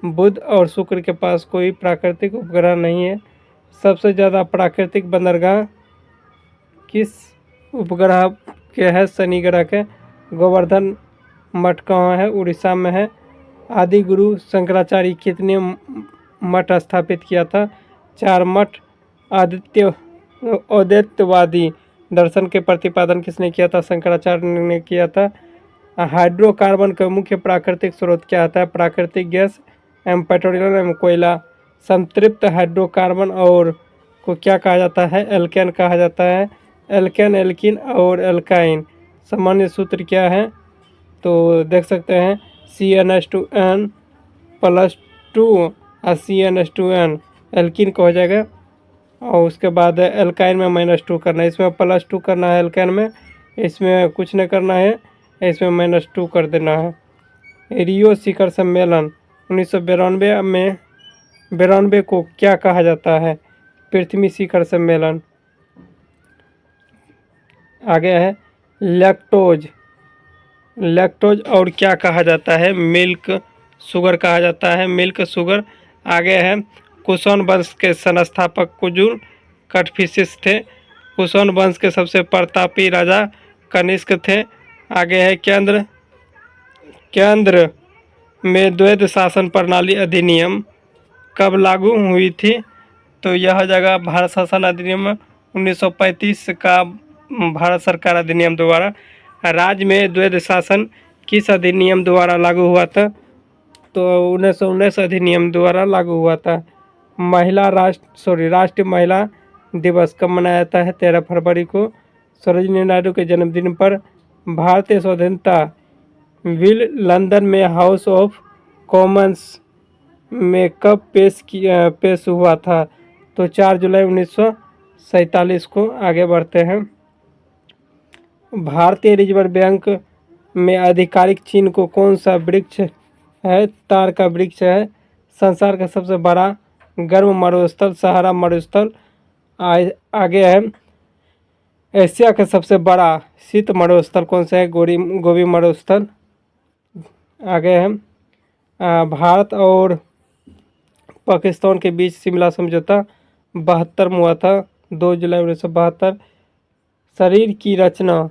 बुध और शुक्र के पास कोई प्राकृतिक उपग्रह नहीं है। सबसे ज़्यादा प्राकृतिक बंदरगाह किस उपग्रह के है? शनि ग्रह के। गोवर्धन मठ कहाँ है? उड़ीसा में है। आदि गुरु शंकराचार्य कितने मठ स्थापित किया था? 4 मठ। अद्वैतवादी दर्शन के प्रतिपादन किसने किया था? शंकराचार्य ने किया था। हाइड्रोकार्बन का मुख्य प्राकृतिक स्रोत क्या होता है? प्राकृतिक गैस एवं पेट्रोलियम एवं कोयला। संतृप्त हाइड्रोकार्बन और को क्या कहा जाता है? एल्केन कहा जाता है। एल्केन, एल्किन और एल्काइन सामान्य सूत्र क्या है? तो देख सकते हैं CnH2n +2 और CnH2n एल्किन का हो जाएगा, और उसके बाद एल्काइन में -2 करना है। इसमें +2 करना है एल्काइन में, इसमें कुछ नहीं करना है, इसमें -2 कर देना है। रियो शिखर सम्मेलन 1992 में 92 को क्या कहा जाता है? पृथ्वी शिखर सम्मेलन। आगे है लैक्टोज और क्या कहा जाता है? मिल्क शुगर कहा जाता है, मिल्क शुगर। आगे है कुषाण वंश के संस्थापक कुजुल कटफिशिस थे। कुषाण वंश के सबसे प्रतापी राजा कनिष्क थे। आगे है केंद्र में द्वैध शासन प्रणाली अधिनियम कब लागू हुई थी? तो यह जगह भारत शासन अधिनियम 1935 का भारत सरकार अधिनियम द्वारा। राज्य में द्वैध शासन किस अधिनियम द्वारा लागू हुआ था? तो 1919 अधिनियम द्वारा लागू हुआ था। राष्ट्रीय महिला दिवस कब मनाया जाता है? 13 फरवरी को। सरोजिनी नायडू के जन्मदिन पर भारतीय स्वतंत्रता बिल लंदन में हाउस ऑफ कॉमन्स में कब पेश हुआ था? तो 4 जुलाई 1947 को। आगे बढ़ते हैं। भारतीय रिजर्व बैंक में आधिकारिक चिन्ह को कौन सा वृक्ष है? तार का वृक्ष है। संसार का सबसे बड़ा गर्म मरुस्थल सहारा मरुस्थल। आगे है एशिया का सबसे बड़ा शीत मरुस्थल कौन सा है? गोबी मरुस्थल। आगे है भारत और पाकिस्तान के बीच शिमला समझौता 72 में हुआ था, 2 जुलाई 1972। शरीर की रचना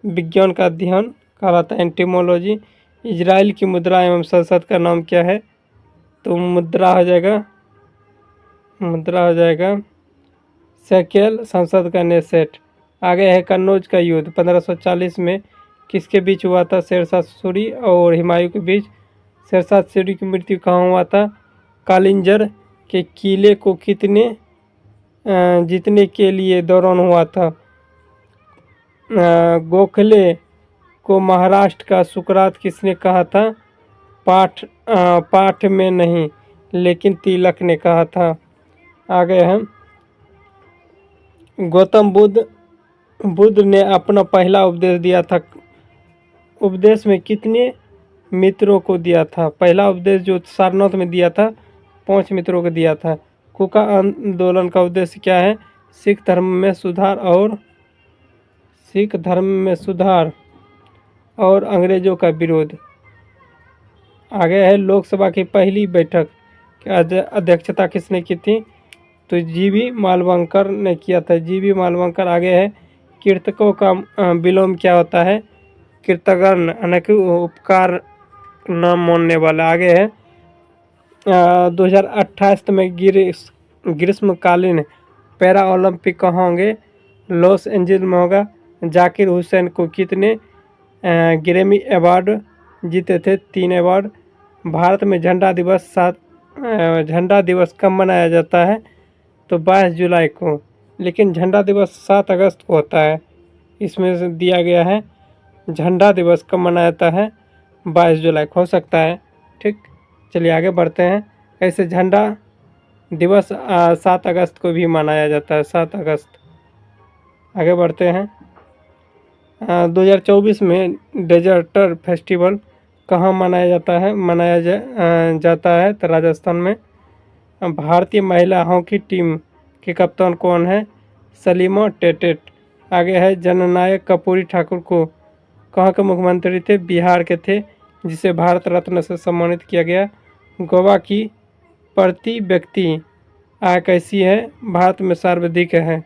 विज्ञान का अध्ययन कहलाता है एंटीमोलॉजी। इजराइल की मुद्रा एवं संसद का नाम क्या है? तो मुद्रा हो जाएगा शेकेल, संसद का नेसेट। आगे है कन्नौज का युद्ध 1540 में किसके बीच हुआ था? शेरशाह सूरी और हुमायूं के बीच। शेरशाह सूरी की मृत्यु कहाँ हुआ था? कालिंजर के किले को जीतने के लिए दौरान हुआ था। गोखले को महाराष्ट्र का सुकरात किसने कहा था? पाठ में नहीं लेकिन तिलक ने कहा था। आगे हम गौतम बुद्ध ने अपना पहला उपदेश दिया था। उपदेश में कितने मित्रों को दिया था? पहला उपदेश जो सारनाथ में दिया था 5 मित्रों को दिया था। कुका आंदोलन का उद्देश्य क्या है? सिख धर्म में सुधार और अंग्रेजों का विरोध। आगे है लोकसभा की पहली बैठक की अध्यक्षता किसने की थी? तो जीवी मालवंकर ने किया था, जीवी मालवंकर। आगे है कीर्तकों का विलोम क्या होता है? कीर्तगण यानी कि उपकार न मानने वाला। आगे है 2028 में ग्रीष्मकालीन पैरा ओलंपिक कहाँ होंगे? लॉस एंजल्स में होगा। जाकिर हुसैन को कितने ग्रैमी अवार्ड जीते थे? 3 अवार्ड। भारत में झंडा दिवस कब मनाया जाता है? तो 22 जुलाई को। लेकिन झंडा दिवस 7 अगस्त को होता है। इसमें से दिया गया है झंडा दिवस कब मनाया जाता है? 22 जुलाई को हो सकता है। ठीक, चलिए आगे बढ़ते हैं। ऐसे झंडा दिवस 7 अगस्त को भी मनाया जाता है, 7 अगस्त। आगे बढ़ते हैं। 2024 में डेजर्टर फेस्टिवल कहाँ मनाया जाता है? तो राजस्थान में। भारतीय महिला हॉकी टीम के कप्तान कौन है? सलीमा टेटेट। आगे है जननायक कर्पूरी ठाकुर को कहाँ के मुख्यमंत्री थे? बिहार के थे, जिसे भारत रत्न से सम्मानित किया गया। गोवा की प्रति व्यक्ति आय कैसी है? भारत में सर्वाधिक है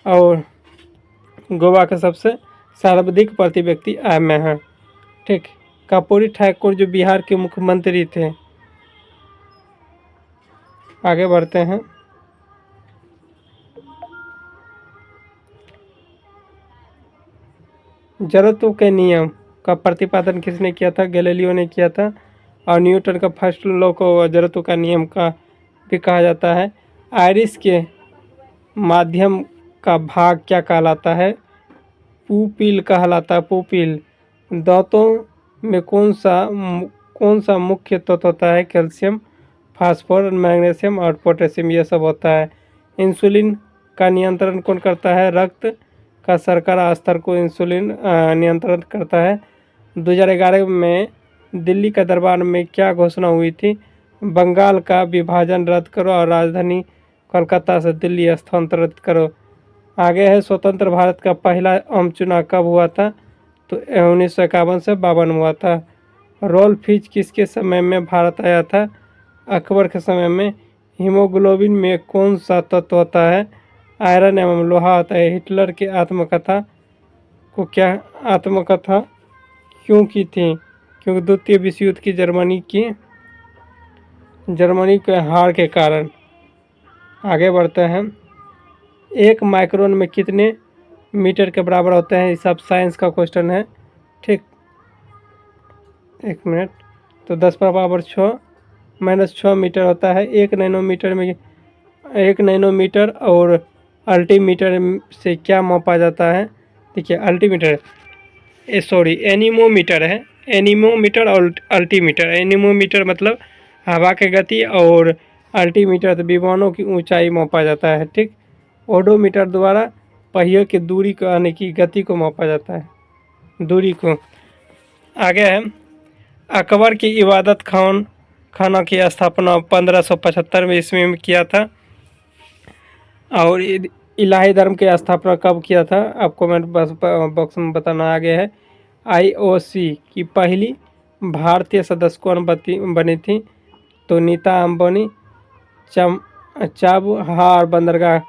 और गोवा का सबसे सर्वाधिक प्रति व्यक्ति आय में है। ठीक, कर्पूरी ठाकुर जो बिहार के मुख्यमंत्री थे। आगे बढ़ते हैं। जड़त्व के नियम का प्रतिपादन किसने किया था? गैलीलियो ने किया था। और न्यूटन का फर्स्ट लॉ को जड़त्व का नियम का भी कहा जाता है। आइरिस के माध्यम का भाग क्या कहलाता है? पुपिल कहलाता है, पुपिल। दांतों में कौन सा मुख्य तत्व होता है? कैल्शियम, फास्फोरस, मैग्नीशियम और पोटेशियम, ये सब होता है। इंसुलिन का नियंत्रण कौन करता है? रक्त का शर्करा स्तर को इंसुलिन नियंत्रण करता है। 2011 में दिल्ली का दरबार में क्या घोषणा हुई थी? बंगाल का विभाजन रद्द करो और राजधानी कोलकाता से दिल्ली स्थानांतरित करो। आगे है स्वतंत्र भारत का पहला आम चुनाव कब हुआ था? तो 1951 से 52 हुआ था। रोल फिच किसके समय में भारत आया था? अकबर के समय में। हीमोग्लोबिन में कौन सा तत्व होता है? आयरन एवं लोहा होता है। हिटलर की आत्मकथा क्यों की थी? क्योंकि द्वितीय विश्व युद्ध की जर्मनी के हार के कारण। आगे बढ़ते हैं। 1 माइक्रोन में कितने मीटर के बराबर होते हैं? ये सब साइंस का क्वेश्चन है। ठीक, 1 मिनट, तो 10⁻6 -6 मीटर होता है। 1 नैनोमीटर में 1 नैनोमीटर और अल्टीमीटर से क्या मापा जाता है? देखिए अल्टीमीटर सॉरी एनीमोमीटर है। एनीमोमीटर और अल्टीमीटर। एनीमोमीटर मतलब हवा की गति और अल्टीमीटर तो विमानों की ऊंचाई मापा जाता है, ठीक। ओडोमीटर द्वारा पहियों की दूरी को यानी कि गति को मापा जाता है, दूरी को। आगे है अकबर की इबादत खाना की स्थापना 1575 ईस्वी में किया था। और इलाही धर्म की स्थापना कब किया था? आपको कमेंट बॉक्स में बताना। आगे है आईओसी की पहली भारतीय सदस्य कौन बनी थी? तो नीता अंबानी। चाबहार बंदरगाह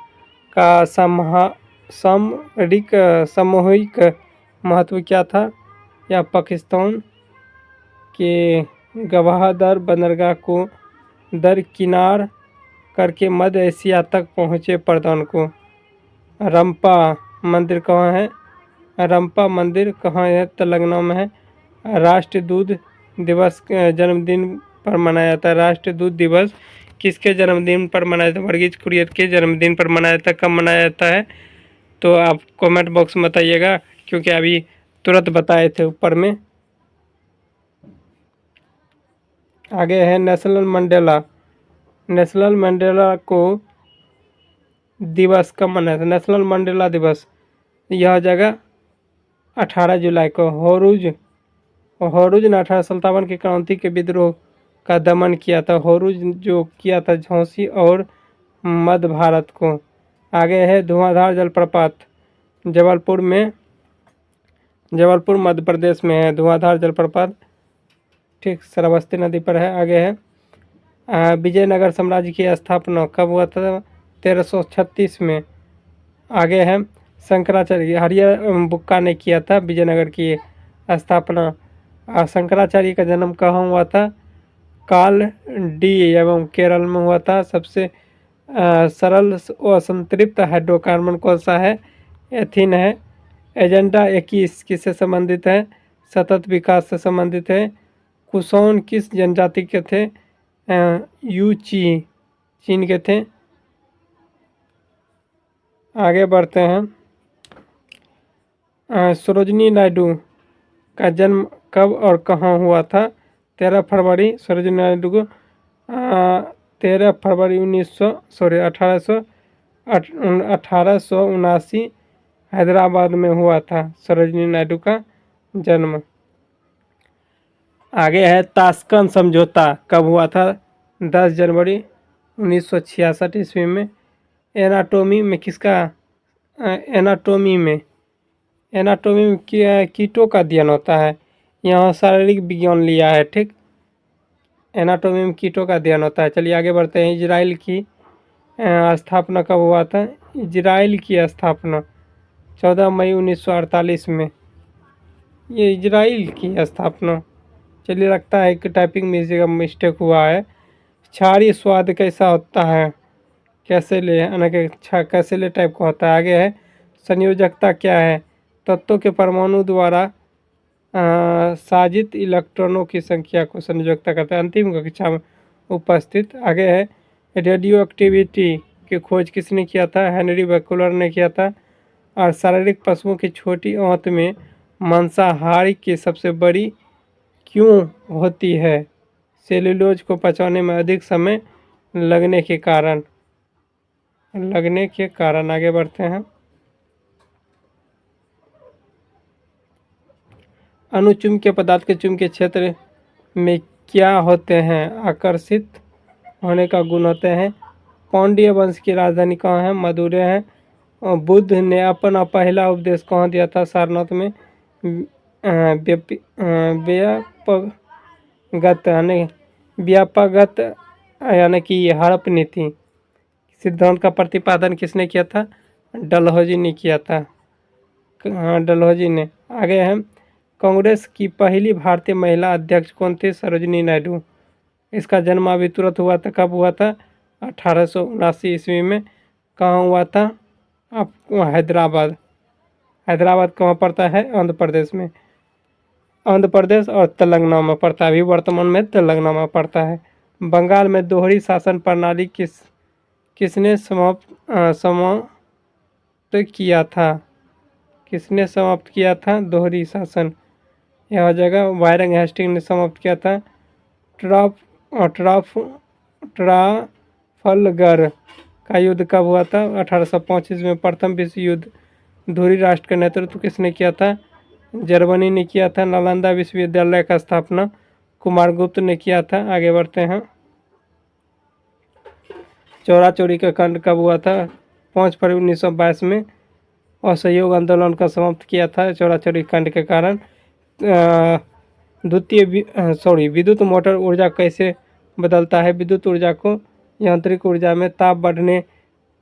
का सामूहिक महत्व क्या था? या पाकिस्तान के गवाहदर बंदरगाह को दरकिनार करके मध्य एशिया तक पहुँचे प्रधान को। रंपा मंदिर कहाँ है? रंपा मंदिर कहाँ है? तेलंगाना में है। राष्ट्रीय दूध दिवस जन्मदिन पर मनाया जाता है। राष्ट्रीय दूध दिवस किसके जन्मदिन पर मनाया जाता है? वर्गीज कुरियन के जन्मदिन पर मनाया जाता है। कब मनाया जाता है? तो आप कमेंट बॉक्स में बताइएगा, क्योंकि अभी तुरंत बताए थे ऊपर में। आगे है नेशनल मंडेला। नेशनल मंडेला को दिवस कब मनाया था? नेशनल मंडेला दिवस यह जगह 18 जुलाई को होरूज ने 1857 की क्रांति के विद्रोह का दमन किया था। होरूज जो किया था झांसी और मध्य भारत को। आगे है धुआंधार जलप्रपात जबलपुर मध्य प्रदेश में है धुआंधार जलप्रपात, ठीक, श्रावस्ती नदी पर है। आगे है विजयनगर साम्राज्य की स्थापना कब हुआ था? 1336 में। आगे है शंकराचार्य हरियर बुक्का ने किया था विजयनगर की स्थापना। शंकराचार्य का जन्म कहाँ हुआ था? काल डी एवं केरल में हुआ था। सबसे सरल व संतृप्त हाइड्रोकार्बन कौन सा है? एथीन है। एजेंडा 21 किससे संबंधित है? सतत विकास से संबंधित है। कुशोन किस जनजाति के थे? यूची चीन के थे। आगे बढ़ते हैं। सरोजिनी नायडू का जन्म कब और कहाँ हुआ था? 13 फरवरी। सरोजिनी नायडू को 13 फरवरी 1879 हैदराबाद में हुआ था सरोजिनी नायडू का जन्म। आगे है ताशकंद समझौता कब हुआ था? 10 जनवरी 1966 ईस्वी में। एनाटोमी में किसका एनाटोमी में कीटों का अध्ययन होता है। यहाँ शारीरिक विज्ञान लिया है, ठीक। एनाटोमी में कीटों का अध्ययन होता है। चलिए आगे बढ़ते हैं। इजराइल की स्थापना कब हुआ था? इजराइल की स्थापना 14 मई 1948 में। ये इजराइल की स्थापना। चलिए लगता है कि टाइपिंग में मिस्टेक हुआ है। क्षारीय स्वाद कैसा होता है? कैसेले टाइप का होता है। आगे है संयोजकता क्या है? तत्वों के परमाणु द्वारा साजित इलेक्ट्रॉनों की संख्या को संयोजकता कहते हैं। अंतिम कक्षा में उपस्थित। आगे है रेडियो एक्टिविटी की खोज किसने किया था? हेनरी बैकुलर ने किया था। और शारीरिक पशुओं की छोटी आंत में मांसाहारी की सबसे बड़ी क्यों होती है? सेल्यूलोज को पचाने में अधिक समय लगने के कारण। आगे बढ़ते हैं। अनुचुंबकीय पदार्थ के चुंबकीय क्षेत्र में क्या होते हैं? आकर्षित होने का गुण होते हैं। पांड्य वंश की राजधानी कहाँ है? मदुरै है। और बुद्ध ने अपना पहला उपदेश कहाँ दिया था? सारनाथ में। व्यापकगत यानी कि हड़प नीति सिद्धांत का प्रतिपादन किसने किया था? डलहौजी ने किया था। डलहौजी ने। आगे है कांग्रेस की पहली भारतीय महिला अध्यक्ष कौन थी? सरोजिनी नायडू। इसका जन्म अभी तुरंत हुआ था। कब हुआ था? 1879 ईस्वी में। कहाँ हुआ था? हैदराबाद कहाँ पड़ता है? आंध्र प्रदेश में। आंध्र प्रदेश और तेलंगाना में पड़ता है, अभी वर्तमान में तेलंगाना में पड़ता है। बंगाल में दोहरी शासन प्रणाली किसने समाप्त किया था? किसने समाप्त किया था दोहरी शासन? यह हो जाएगा वायरंग हेस्टिंग ने समाप्त किया था। ट्राफलगर का युद्ध कब हुआ था? 1825 में। प्रथम विश्व युद्ध धुरी राष्ट्र का नेतृत्व किसने किया था? जर्मनी ने किया था। नालंदा विश्वविद्यालय का स्थापना कुमारगुप्त ने किया था। आगे बढ़ते हैं। चौरा चौरी का कांड कब हुआ था? 5 फरवरी 1922 में। असहयोग आंदोलन का समाप्त किया था चौरा चौरी कांड के कारण। विद्युत मोटर ऊर्जा कैसे बदलता है? विद्युत ऊर्जा को यांत्रिक ऊर्जा में ताप बढ़ने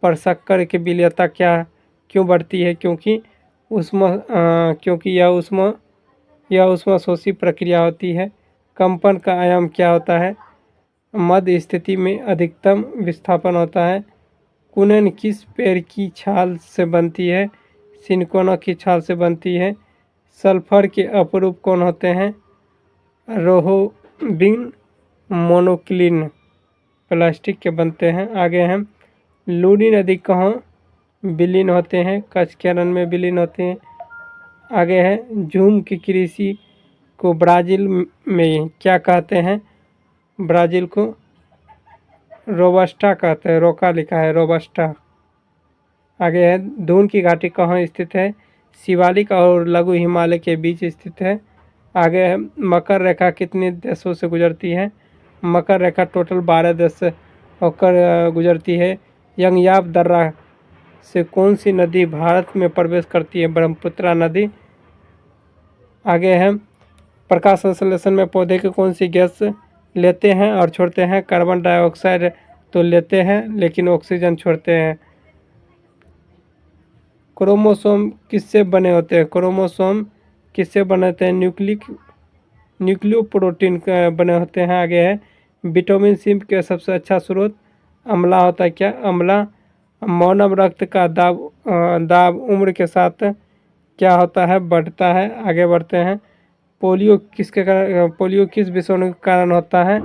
पर शक्कर की विलयता क्यों बढ़ती है? क्योंकि यह ऊष्माशोषी प्रक्रिया होती है। कंपन का आयाम क्या होता है? मध्य स्थिति में अधिकतम विस्थापन होता है। कुनन किस पेड़ की छाल से बनती है? सिनकोना की छाल से बनती है। सल्फर के अपरूप कौन होते हैं? रोहोबिन मोनोक्लिन प्लास्टिक के बनते हैं। आगे हम लूनी नदी कहाँ विलीन होते हैं? कच्छ के रण में विलीन होते हैं। आगे है झूम की कृषि को ब्राज़ील में क्या कहते हैं? ब्राज़ील को रोबस्टा कहते हैं। रोका लिखा है रोबस्टा। आगे है दून की घाटी कहाँ स्थित है? शिवालिक और लघु हिमालय के बीच स्थित है। आगे है मकर रेखा कितने देशों से गुजरती है? मकर रेखा टोटल 12 देश से होकर गुजरती है। यंगयाब दर्रा से कौन सी नदी भारत में प्रवेश करती है? ब्रह्मपुत्र नदी। आगे है प्रकाश संश्लेषण में पौधे की कौन सी गैस लेते हैं और छोड़ते हैं? कार्बन डाइऑक्साइड तो लेते हैं लेकिन ऑक्सीजन छोड़ते हैं। क्रोमोसोम किससे बने होते हैं? क्रोमोसोम किससे बने होते हैं? न्यूक्लियोप्रोटीन बने होते हैं। आगे है विटामिन सी का सबसे अच्छा स्रोत अम्ला होता है। क्या अम्ला? मानव रक्त का दाब उम्र के साथ क्या होता है? बढ़ता है। आगे बढ़ते हैं। पोलियो किस विषाणु के कारण होता है?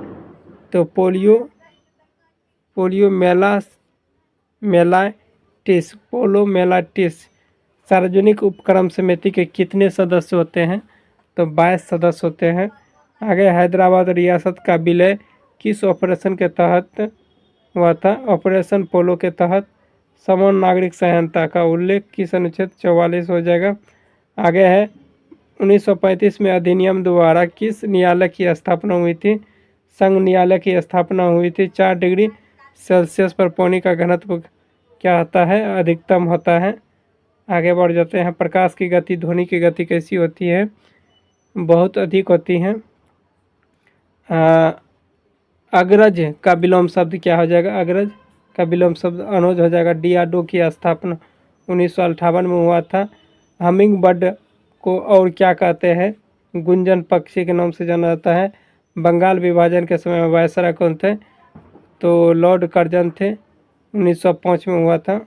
तो पोलियो मेलाइटिस। सार्वजनिक उपक्रम समिति के कितने सदस्य होते हैं? तो 22 सदस्य होते हैं। आगे हैदराबाद रियासत का विलय किस ऑपरेशन के तहत हुआ था? ऑपरेशन पोलो के तहत। समान नागरिक संहिता का उल्लेख किस अनुच्छेद 44 हो जाएगा? आगे है 1935 में अधिनियम द्वारा किस न्यायालय की स्थापना हुई थी? संघ न्यायालय की स्थापना हुई थी। 4 डिग्री सेल्सियस पर पानी का घनत्व क्या होता है? अधिकतम होता है। आगे बढ़ जाते हैं। प्रकाश की गति ध्वनि की गति कैसी होती है? बहुत अधिक होती है। अग्रज का विलोम शब्द क्या हो जाएगा? अग्रज का विलोम शब्द अनुज हो जाएगा। डीआरडीओ की स्थापना 1958 में हुआ था। हमिंग बर्ड को और क्या कहते हैं? गुंजन पक्षी के नाम से जाना जाता है। बंगाल विभाजन के समय में वायसराय कौन थे? तो लॉर्ड कर्जन थे। 1905 में हुआ था।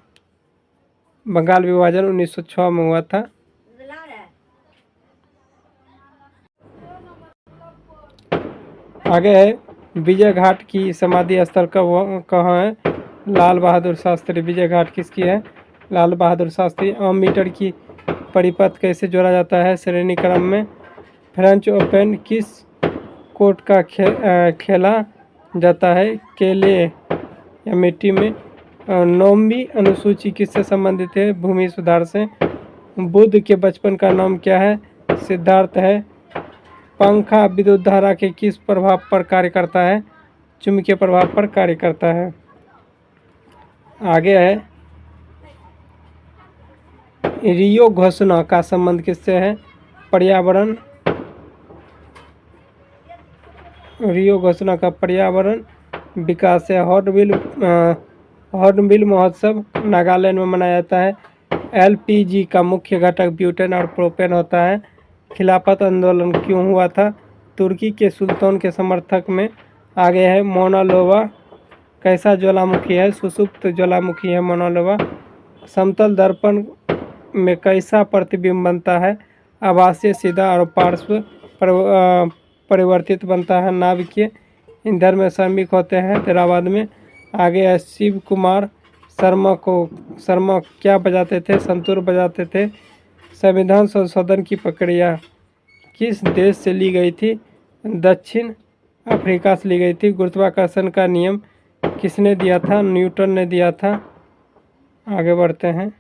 बंगाल विभाजन 1906 में हुआ था। आगे है विजय घाट की समाधि स्थल कहाँ है? लाल बहादुर शास्त्री। विजय घाट किसकी है? लाल बहादुर शास्त्री। आम मीटर की परिपथ कैसे जोड़ा जाता है? श्रेणी क्रम में। फ्रेंच ओपन किस कोर्ट का खेला जाता है? केले या मिट्टी में। 9वीं अनुसूची किससे संबंधित है? भूमि सुधार से। बुद्ध के बचपन का नाम क्या है? सिद्धार्थ है। पंखा विद्युत धारा के किस प्रभाव पर कार्य करता है? चुंबकीय प्रभाव पर कार्य करता है। आगे है रियो घोषणा का संबंध किससे है? पर्यावरण। रियो घोषणा का पर्यावरण विकास है। हॉर्नबिल महोत्सव नागालैंड में मनाया जाता है। एलपीजी का मुख्य घटक ब्यूटेन और प्रोपेन होता है। खिलाफत आंदोलन क्यों हुआ था? तुर्की के सुल्तान के समर्थक में। आगे है मौना लोबा कैसा ज्वालामुखी है? सुषुप्त ज्वालामुखी है मौना लोबा। समतल दर्पण में कैसा प्रतिबिंब बनता है? आभासीय, सीधा और पार्श्व। परिवर्तित बनता है। नाभिकीय ईंधन में श्रमिक होते हैं हैदराबाद में। आगे है शिव कुमार शर्मा क्या बजाते थे? संतूर बजाते थे। संविधान संशोधन की प्रक्रिया किस देश से ली गई थी? दक्षिण अफ्रीका से ली गई थी। गुरुत्वाकर्षण का नियम किसने दिया था? न्यूटन ने दिया था। आगे बढ़ते हैं।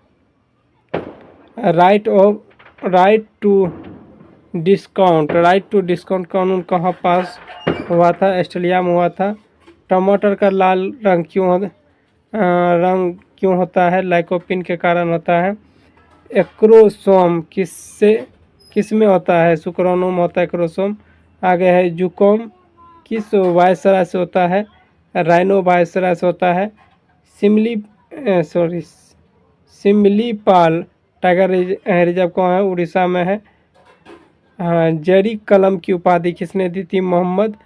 राइट टू डिस्काउंट कानून कहाँ पास हुआ था? ऑस्ट्रेलिया में हुआ था। टमाटर का लाल रंग क्यों होता है? लाइकोपिन के कारण होता है। एक्रोसोम किस में होता है? शुक्राणु में होता है एक्रोसोम। आगे है जुकोम किस वायसराय से होता है? राइनो वायसराय से होता है। सिमलीपाल टाइगर रिजर्व कहाँ है? उड़ीसा में है। जरी कलम की उपाधि किसने दी थी? मोहम्मद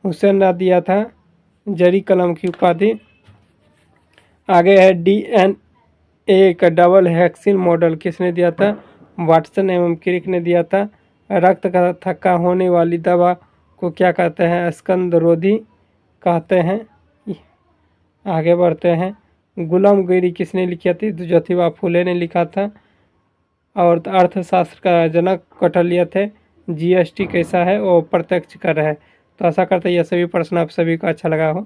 हुसैन ने दिया था जरी कलम की उपाधि। आगे है DNA का डबल हेक्सिन मॉडल किसने दिया था? वाटसन एवं क्रिक ने दिया था। रक्त का थक्का होने वाली दवा को क्या कहते हैं? स्कंदरोधी कहते हैं। आगे बढ़ते हैं। गुलामगिरी किसने लिखी थी? ज्योतिबा फूले ने लिखा था। और अर्थशास्त्र का जनक कौटिल्य थे। GST कैसा है? वो प्रत्यक्ष कर है। तो आशा करते हैं यह सभी प्रश्न आप सभी को अच्छा लगा हो।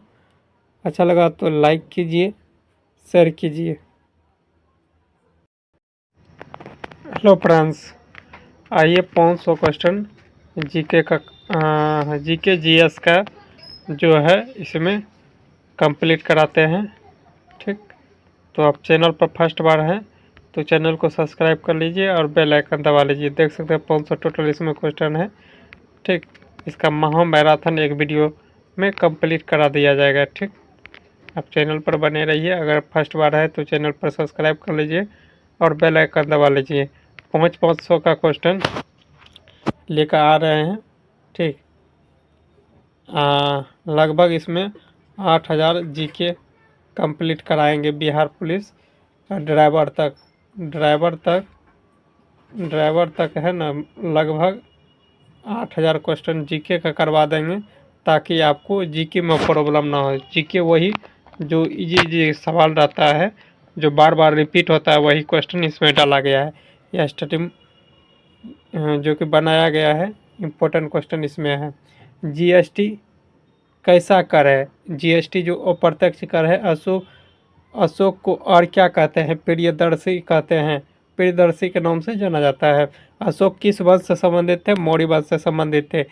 अच्छा लगा तो लाइक कीजिए, शेयर कीजिए। हेलो फ्रेंड्स, आइए 500 क्वेश्चन जीके GS का जो है इसमें कंप्लीट कराते हैं। ठीक, तो आप चैनल पर फर्स्ट बार हैं तो चैनल को सब्सक्राइब कर लीजिए और बेल आइकन दबा लीजिए। देख सकते हैं 500 टोटल इसमें क्वेश्चन है। ठीक, इसका महा मैराथन एक वीडियो में कंप्लीट करा दिया जाएगा। ठीक, आप चैनल पर बने रहिए। अगर फर्स्ट बार है तो चैनल पर सब्सक्राइब कर लीजिए और बेल आइकन दबा लीजिए। 500 का क्वेश्चन लेकर आ रहे हैं। ठीक, लगभग इसमें 8000 जीके कंप्लीट कराएंगे। बिहार पुलिस ड्राइवर तक है ना, लगभग 8000 क्वेश्चन जीके का करवा देंगे ताकि आपको जीके में प्रॉब्लम ना हो। जीके वही जो इजी सवाल रहता है जो बार बार रिपीट होता है, वही क्वेश्चन इसमें डाला गया है। यह स्टडी जो कि बनाया गया है, इम्पोर्टेंट क्वेश्चन इसमें है। GST कैसा कर है? GST जो अप्रत्यक्ष कर है। अशोक को और क्या कहते हैं? प्रियदर्शी कहते हैं। प्रियदर्शी के नाम से जाना जाता है। अशोक किस वंश से संबंधित थे? मौर्य वंश से संबंधित थे।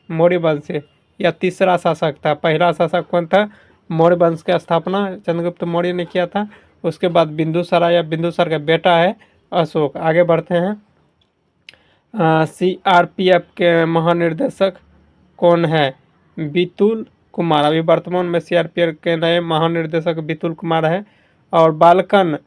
मौर्य वंश से या तीसरा शासक था। पहला शासक कौन था? मौर्य वंश की स्थापना चंद्रगुप्त मौर्य ने किया था। उसके बाद बिंदुसार या बिंदुसार का बेटा है अशोक। आगे बढ़ते हैं। CRPF के महानिर्देशक कौन है? बितुल कुमार। अभी वर्तमान में CRPF के नए महानिर्देशक बितुल कुमार है। और बाल्कन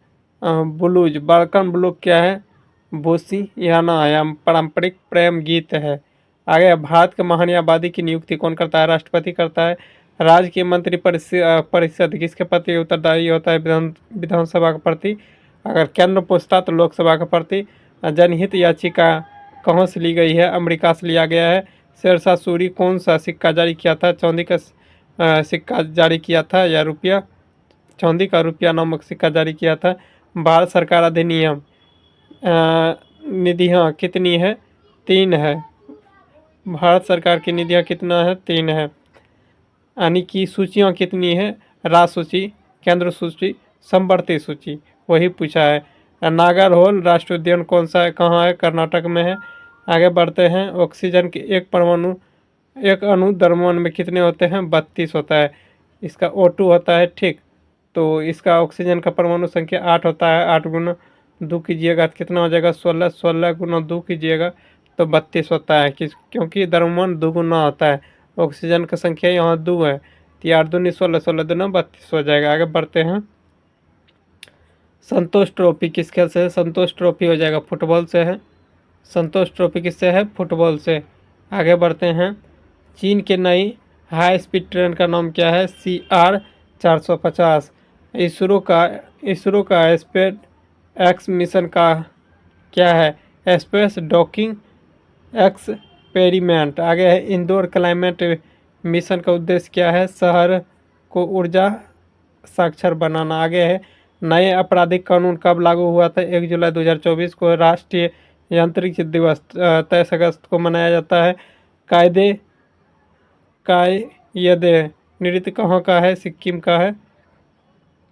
ब्लू क्या है? बोसियाना या पारंपरिक प्रेम गीत है। आगे, भारत के महान्यायवादी की नियुक्ति कौन करता है? राष्ट्रपति करता है। राज्य की मंत्री परिषद किसके प्रति उत्तरदायी होता है? विधानसभा के प्रति। अगर केंद्र पूछता तो लोकसभा के प्रति। जनहित याचिका कहाँ से ली गई है? अमेरिका से लिया गया है। शेरशाह सूरी कौन सा सिक्का जारी किया था? चांदी का सिक्का जारी किया था या रुपया? चांदी का रुपया नामक सिक्का जारी किया था। भारत सरकार अधिनियम निधियाँ कितनी है? 3 है। भारत सरकार की निधियाँ कितना है? 3 है। यानी कि सूचियाँ कितनी है? राज्य सूची, केंद्र सूची, समवर्ती सूची, वही पूछा है। नागरहोल राष्ट्रीय उद्यान कौन सा है? कहाँ है? कर्नाटक में है। आगे बढ़ते हैं। ऑक्सीजन के एक अणु द्रव्यमान में कितने होते हैं? 32 होता है। इसका O2 होता है। ठीक, तो इसका ऑक्सीजन का परमाणु संख्या 8 होता है। 8 गुना 2 कीजिएगा तो कितना हो जाएगा? 16। 16 गुना 2 कीजिएगा तो 32 होता है। क्योंकि द्रव्यमान 2 गुना होता है। ऑक्सीजन की संख्या यहाँ 2 है तो 8 दूनी 16, 16 दूना 32 हो जाएगा। आगे बढ़ते हैं। संतोष ट्रॉफी किस खेल से है? संतोष ट्रॉफी हो जाएगा फुटबॉल से है। संतोष ट्रॉफी किससे है? फुटबॉल से। आगे बढ़ते हैं। चीन के नई हाई स्पीड ट्रेन का नाम क्या है? CR 450। इसरो का स्पेस एक्स मिशन का क्या है? Space docking experiment. आगे है इंदौर क्लाइमेट मिशन का उद्देश्य क्या है? शहर को ऊर्जा साक्षर बनाना। आगे है नए आपराधिक कानून कब लागू हुआ था? 1 जुलाई 2024 को। राष्ट्रीय यांत्रिक दिवस 23 अगस्त को मनाया जाता है। कायदे कायदे नृत्य कहाँ का है? सिक्किम का है।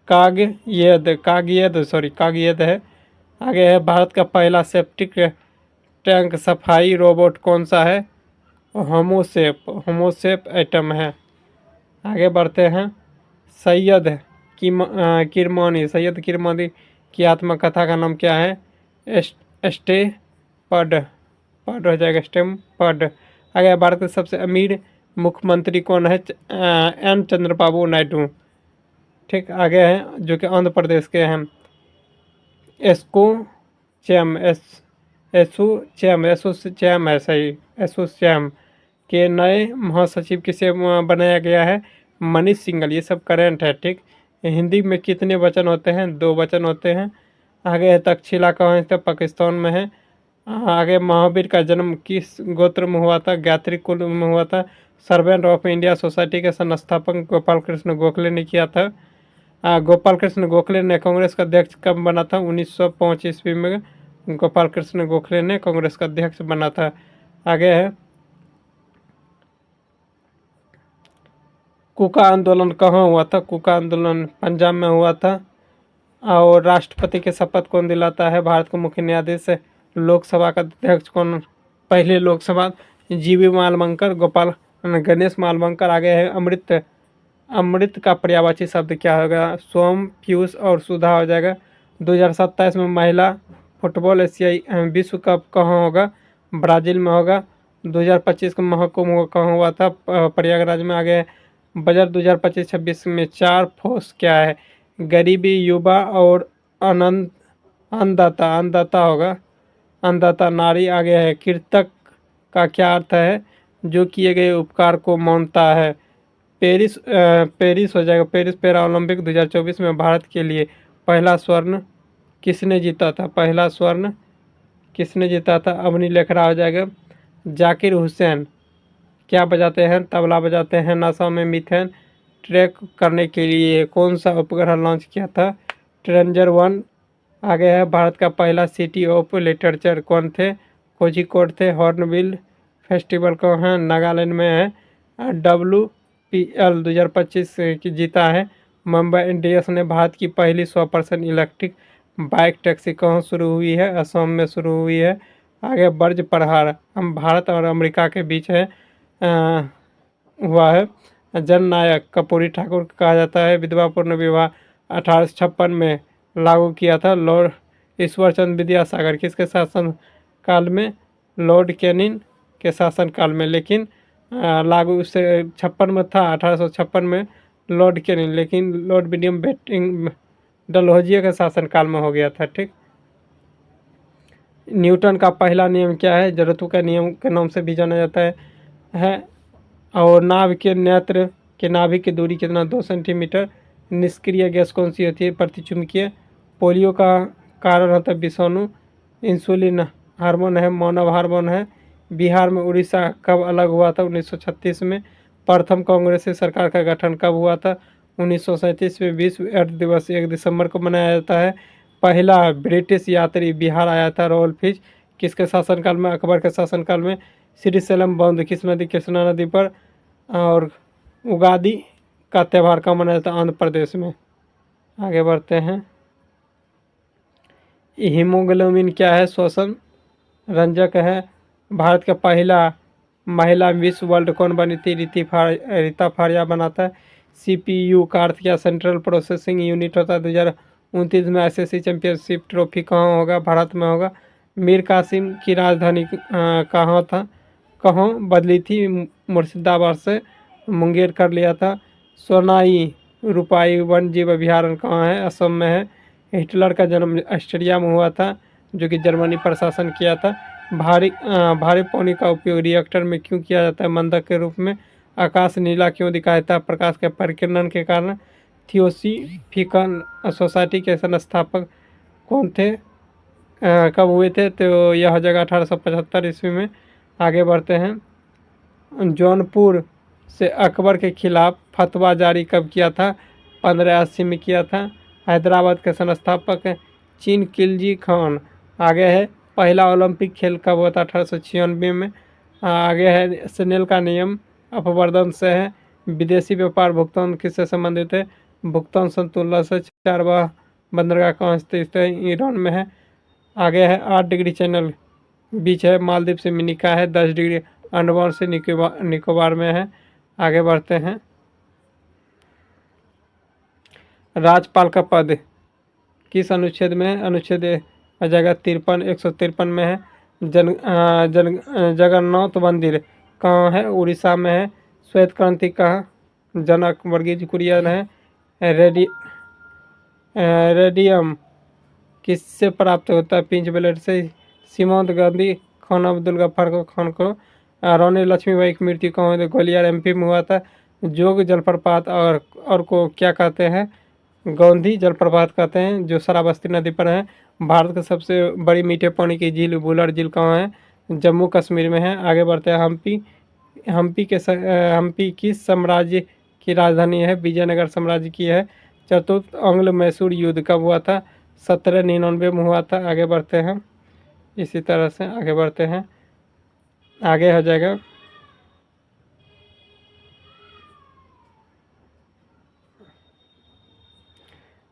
कागयद है। आगे है भारत का पहला सेप्टिक टैंक सफाई रोबोट कौन सा है? होमोसेप एटम है। आगे बढ़ते हैं। सैयद किरमानी की आत्मकथा का नाम क्या है? स्टे पड पड हो जाएगा, स्टेम पड। आगे भारत के सबसे अमीर मुख्यमंत्री कौन है? एन चंद्रबाबू नायडू। ठीक, आगे हैं जो कि आंध्र प्रदेश के हैं। एसोचैम है सही, एसोचैम के नए महासचिव किसे बनाया गया है? मनीष सिंघल। ये सब करेंट है। ठीक, हिंदी में कितने वचन होते हैं? 2 वचन होते हैं। आगे है तक्षशिला कहाँ है? पाकिस्तान में है। आगे महावीर का जन्म किस गोत्र में हुआ था? गायत्री कुल में हुआ था। सर्वेंट ऑफ इंडिया सोसाइटी के संस्थापक गोपाल कृष्ण गोखले ने किया था। गोपाल कृष्ण गोखले ने कांग्रेस का अध्यक्ष कब बना था? 1905 ईस्वी में गोपाल कृष्ण गोखले ने कांग्रेस का अध्यक्ष बना था। आगे है कुका आंदोलन कहाँ हुआ था? कुका आंदोलन पंजाब में हुआ था। और राष्ट्रपति के शपथ कौन दिलाता है? भारत के मुख्य न्यायाधीश। लोकसभा का अध्यक्ष कौन? पहले लोकसभा जीवी मालवंकर, गणेश मालवंकर। आगे है अमृत का पर्यायवाची शब्द क्या होगा? सोम, पीयूष और सुधा हो जाएगा। 2027 में महिला फुटबॉल एशियाई विश्व कप कहाँ होगा? ब्राज़ील में होगा। 2025 का महाकुंभ कहाँ हुआ था? प्रयागराज में। आगे बजट 2025-26 में 4 फोर्स क्या है? गरीबी, युवा और अन्नदाता होगा, अन्नदाता नारी। आगे है कृतक का क्या अर्थ है? जो किए गए उपकार को मानता है। पेरिस हो जाएगा। पेरिस पैरा ओलंपिक 2024 में भारत के लिए पहला स्वर्ण किसने जीता था? पहला स्वर्ण किसने जीता था? अवनी लेखरा हो जाएगा। जाकिर हुसैन क्या बजाते हैं? तबला बजाते हैं। नासा में मीथेन ट्रैक करने के लिए कौन सा उपग्रह लॉन्च किया था? ट्रेंजर-1। आगे है भारत का पहला सिटी ऑफ लिटरेचर कौन थे? कोझिकोड थे। हॉर्नबिल फेस्टिवल कहाँ है? नागालैंड में है। WPL 2025 की जीता है। मुंबई इंडियंस ने भारत की पहली 100% इलेक्ट्रिक बाइक टैक्सी कहाँ शुरू हुई है? असम में शुरू हुई है। आगे बर्ज प्रहार हम भारत और अमेरिका के बीच है हुआ है। जननायक कर्पूरी ठाकुर कहा जाता है। विधवा पूर्ण विवाह 1856 में लागू किया था। लॉर्ड ईश्वरचंद विद्यासागर किसके शासन काल में? लॉर्ड कैनिंग के शासनकाल में। लेकिन लागू उससे 56 में था, 1856 में लॉर्ड कैनिंग, लेकिन लॉर्ड विलियम बेंटिंग डलहौजी के शासनकाल में हो गया था। ठीक, न्यूटन का पहला नियम क्या है? जड़त्व का नियम के नाम से भी जाना जाता है। और नाभ के नेत्र के नाभिक की दूरी कितना? 2 सेंटीमीटर। निष्क्रिय गैस कौन सी होती है? प्रतिचुंबकीय। पोलियो का कारण होता है विषाणु। इंसुलिन हार्मोन है, मानव हार्मोन है। बिहार में उड़ीसा कब अलग हुआ था? 1936 में। प्रथम कांग्रेसी सरकार का गठन कब हुआ था? 1937 में। विश्व एड्स दिवस 1 दिसंबर को मनाया जाता है। पहला ब्रिटिश यात्री बिहार आया था रोल फिच किसके शासनकाल में? अकबर के शासनकाल में। श्रीशैलम बंद किस नदी? कृष्णा नदी पर। और उगादी का त्यौहार कब मनाया जाता है? आंध्र प्रदेश में। आगे बढ़ते हैं। हीमोग्लोबिन क्या है? श्वसन रंजक है। भारत का पहला महिला मिस वर्ल्ड कौन बनी थी? रीता फारिया बनाता है। CPU का अर्थ क्या? सेंट्रल प्रोसेसिंग यूनिट होता है। 2029 में SSC चैंपियनशिप ट्रॉफी कहाँ होगा? भारत में होगा। मीर कासिम की राजधानी कहाँ बदली थी? मुर्शिदाबाद से मुंगेर कर लिया था। सोनाई रूपाई वन जीव अभयारण्य कहाँ है? असम में है। हिटलर का जन्म ऑस्ट्रिया में हुआ था, जो कि जर्मनी प्रशासन किया था। भारी पानी का उपयोग रिएक्टर में क्यों किया जाता है? मंदक के रूप में। आकाश नीला क्यों दिखाई देता है? प्रकाश के परिकिरण के कारण। थियोसॉफिकल सोसाइटी के संस्थापक कौन थे? कब हुए थे? तो यह जगह 1875 ईस्वी में। आगे बढ़ते हैं। जौनपुर से अकबर के खिलाफ फतवा जारी कब किया था? 1580 में किया था। हैदराबाद के संस्थापक चीन खिलजी खान। आगे है पहला ओलंपिक खेल कब हुआ था? 1896 में। आगे है स्नेल का नियम अपवर्तन से है। विदेशी व्यापार भुगतान किससे संबंधित है? भुगतान संतुलन से। चारवां बंदरगाह कहाँ स्थित है? ईरान में है। आगे है 8 डिग्री चैनल बीच है मालदीव से मिनिका है। 10 डिग्री अंडमान से निकोबार में है। आगे बढ़ते हैं। राज्यपाल का पद किस अनुच्छेद में है? अनुच्छेद जगह 53 153 में है। जगन्नाथ मंदिर कहाँ है? उड़ीसा में है। श्वेत क्रांति कहाँ? जनक वर्गीज कुरियन है। रेडियम किससे प्राप्त होता है? पिंच ब्लेड से। सीमांत गांधी खान अब्दुल गफ्फार खान को। रानी लक्ष्मीबाई की मृत्यु कहाँ हुई? ग्वालियर एमपी में हुआ था। जोग जलप्रपात और को क्या कहते हैं? गोंधी जलप्रपात कहते हैं, जो श्रावस्ती नदी पर है। भारत की सबसे बड़ी मीठे पानी की झील वुलर झील कहाँ है? जम्मू कश्मीर में है। आगे बढ़ते हैं। हम्पी किस साम्राज्य की राजधानी है? विजयनगर साम्राज्य की है। चतुर्थ आंग्ल मैसूर युद्ध कब हुआ था? 1799 में हुआ था। आगे बढ़ते हैं। इसी तरह से आगे बढ़ते हैं। आगे हो जाएगा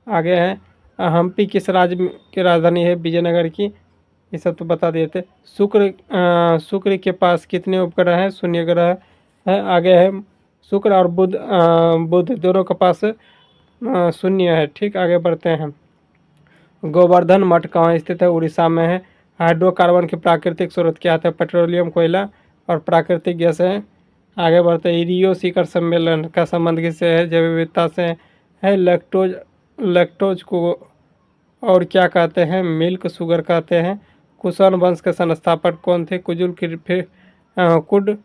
आगे है हम्पी किस राज्य की राजधानी है? विजयनगर की। ये सब तो बता दिए थे। शुक्र के पास कितने उपग्रह हैं? शून्य ग्रह है। आगे है शुक्र और बुध दोनों के पास शून्य है। ठीक, आगे बढ़ते हैं। गोवर्धन मठ कहाँ स्थित है? उड़ीसा में है। हाइड्रोकार्बन की प्राकृतिक स्रोत क्या है? पेट्रोलियम, कोयला और प्राकृतिक गैस है। आगे बढ़ते हैं। रियो शिखर सम्मेलन का संबंध किससे है? जैव विविधता से है। लैक्टोज को और क्या कहते हैं? मिल्क शुगर कहते हैं। कुषाण वंश के संस्थापक कौन थे? कुड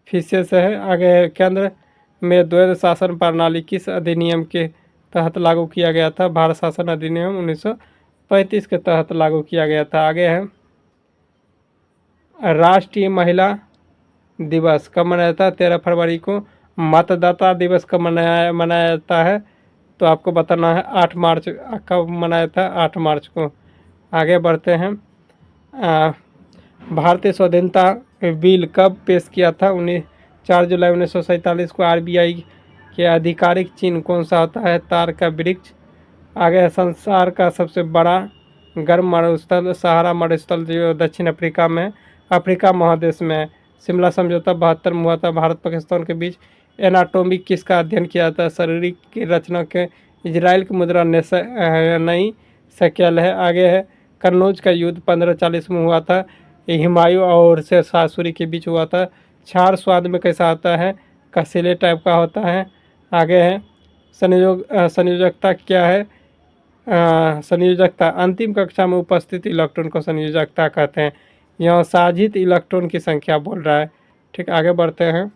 फिशेस है। आगे केंद्र में द्वैध शासन प्रणाली किस अधिनियम के तहत लागू किया गया था? भारत शासन अधिनियम 1935 के तहत लागू किया गया था। आगे है राष्ट्रीय महिला दिवस कब मनाया जाता है? 13 फरवरी को। मतदाता दिवस कब मनाया जाता है? तो आपको बताना है 8 मार्च। कब मनाया था? 8 मार्च को। आगे बढ़ते हैं। भारतीय स्वाधीनता बिल कब पेश किया था? 4 जुलाई 1947 को। आरबीआई के आधिकारिक चिन्ह कौन सा होता है? तार का वृक्ष। आगे संसार का सबसे बड़ा गर्म मरुस्थल सहारा मरुस्थल जो दक्षिण अफ्रीका में, अफ्रीका महादेश में। शिमला समझौता 72 में हुआ था भारत पाकिस्तान के बीच। एनाटॉमी किसका अध्ययन किया था? शरीर की रचना के। इजराइल की मुद्रा नई शकेल है। आगे है कन्नौज का युद्ध 1540 में हुआ था। हुमायूं और शेरशाह सूरी के बीच हुआ था। क्षार स्वाद में कैसा आता है? कसीले टाइप का होता है। आगे है संयोजकता क्या है? संयोजकता अंतिम कक्षा में उपस्थित इलेक्ट्रॉन को संयोजकता कहते हैं। यहाँ साजित इलेक्ट्रॉन की संख्या बोल रहा है। ठीक, आगे बढ़ते हैं।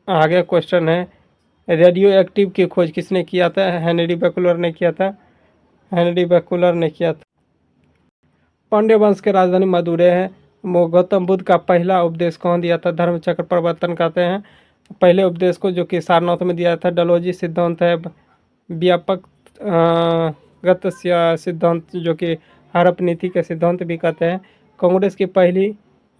आगे क्वेश्चन है रेडियो एक्टिव की खोज किसने किया था? हेनरी बेकुलर ने किया था। पांड्य वंश की राजधानी मदुरै है। गौतम बुद्ध का पहला उपदेश कौन दिया था? धर्म चक्र प्रवर्तन कहते हैं पहले उपदेश को, जो कि सारनाथ में दिया था। डलोजी सिद्धांत है व्यापक गत सिद्धांत, जो कि हड़प नीति के सिद्धांत भी कहते हैं। कांग्रेस की पहली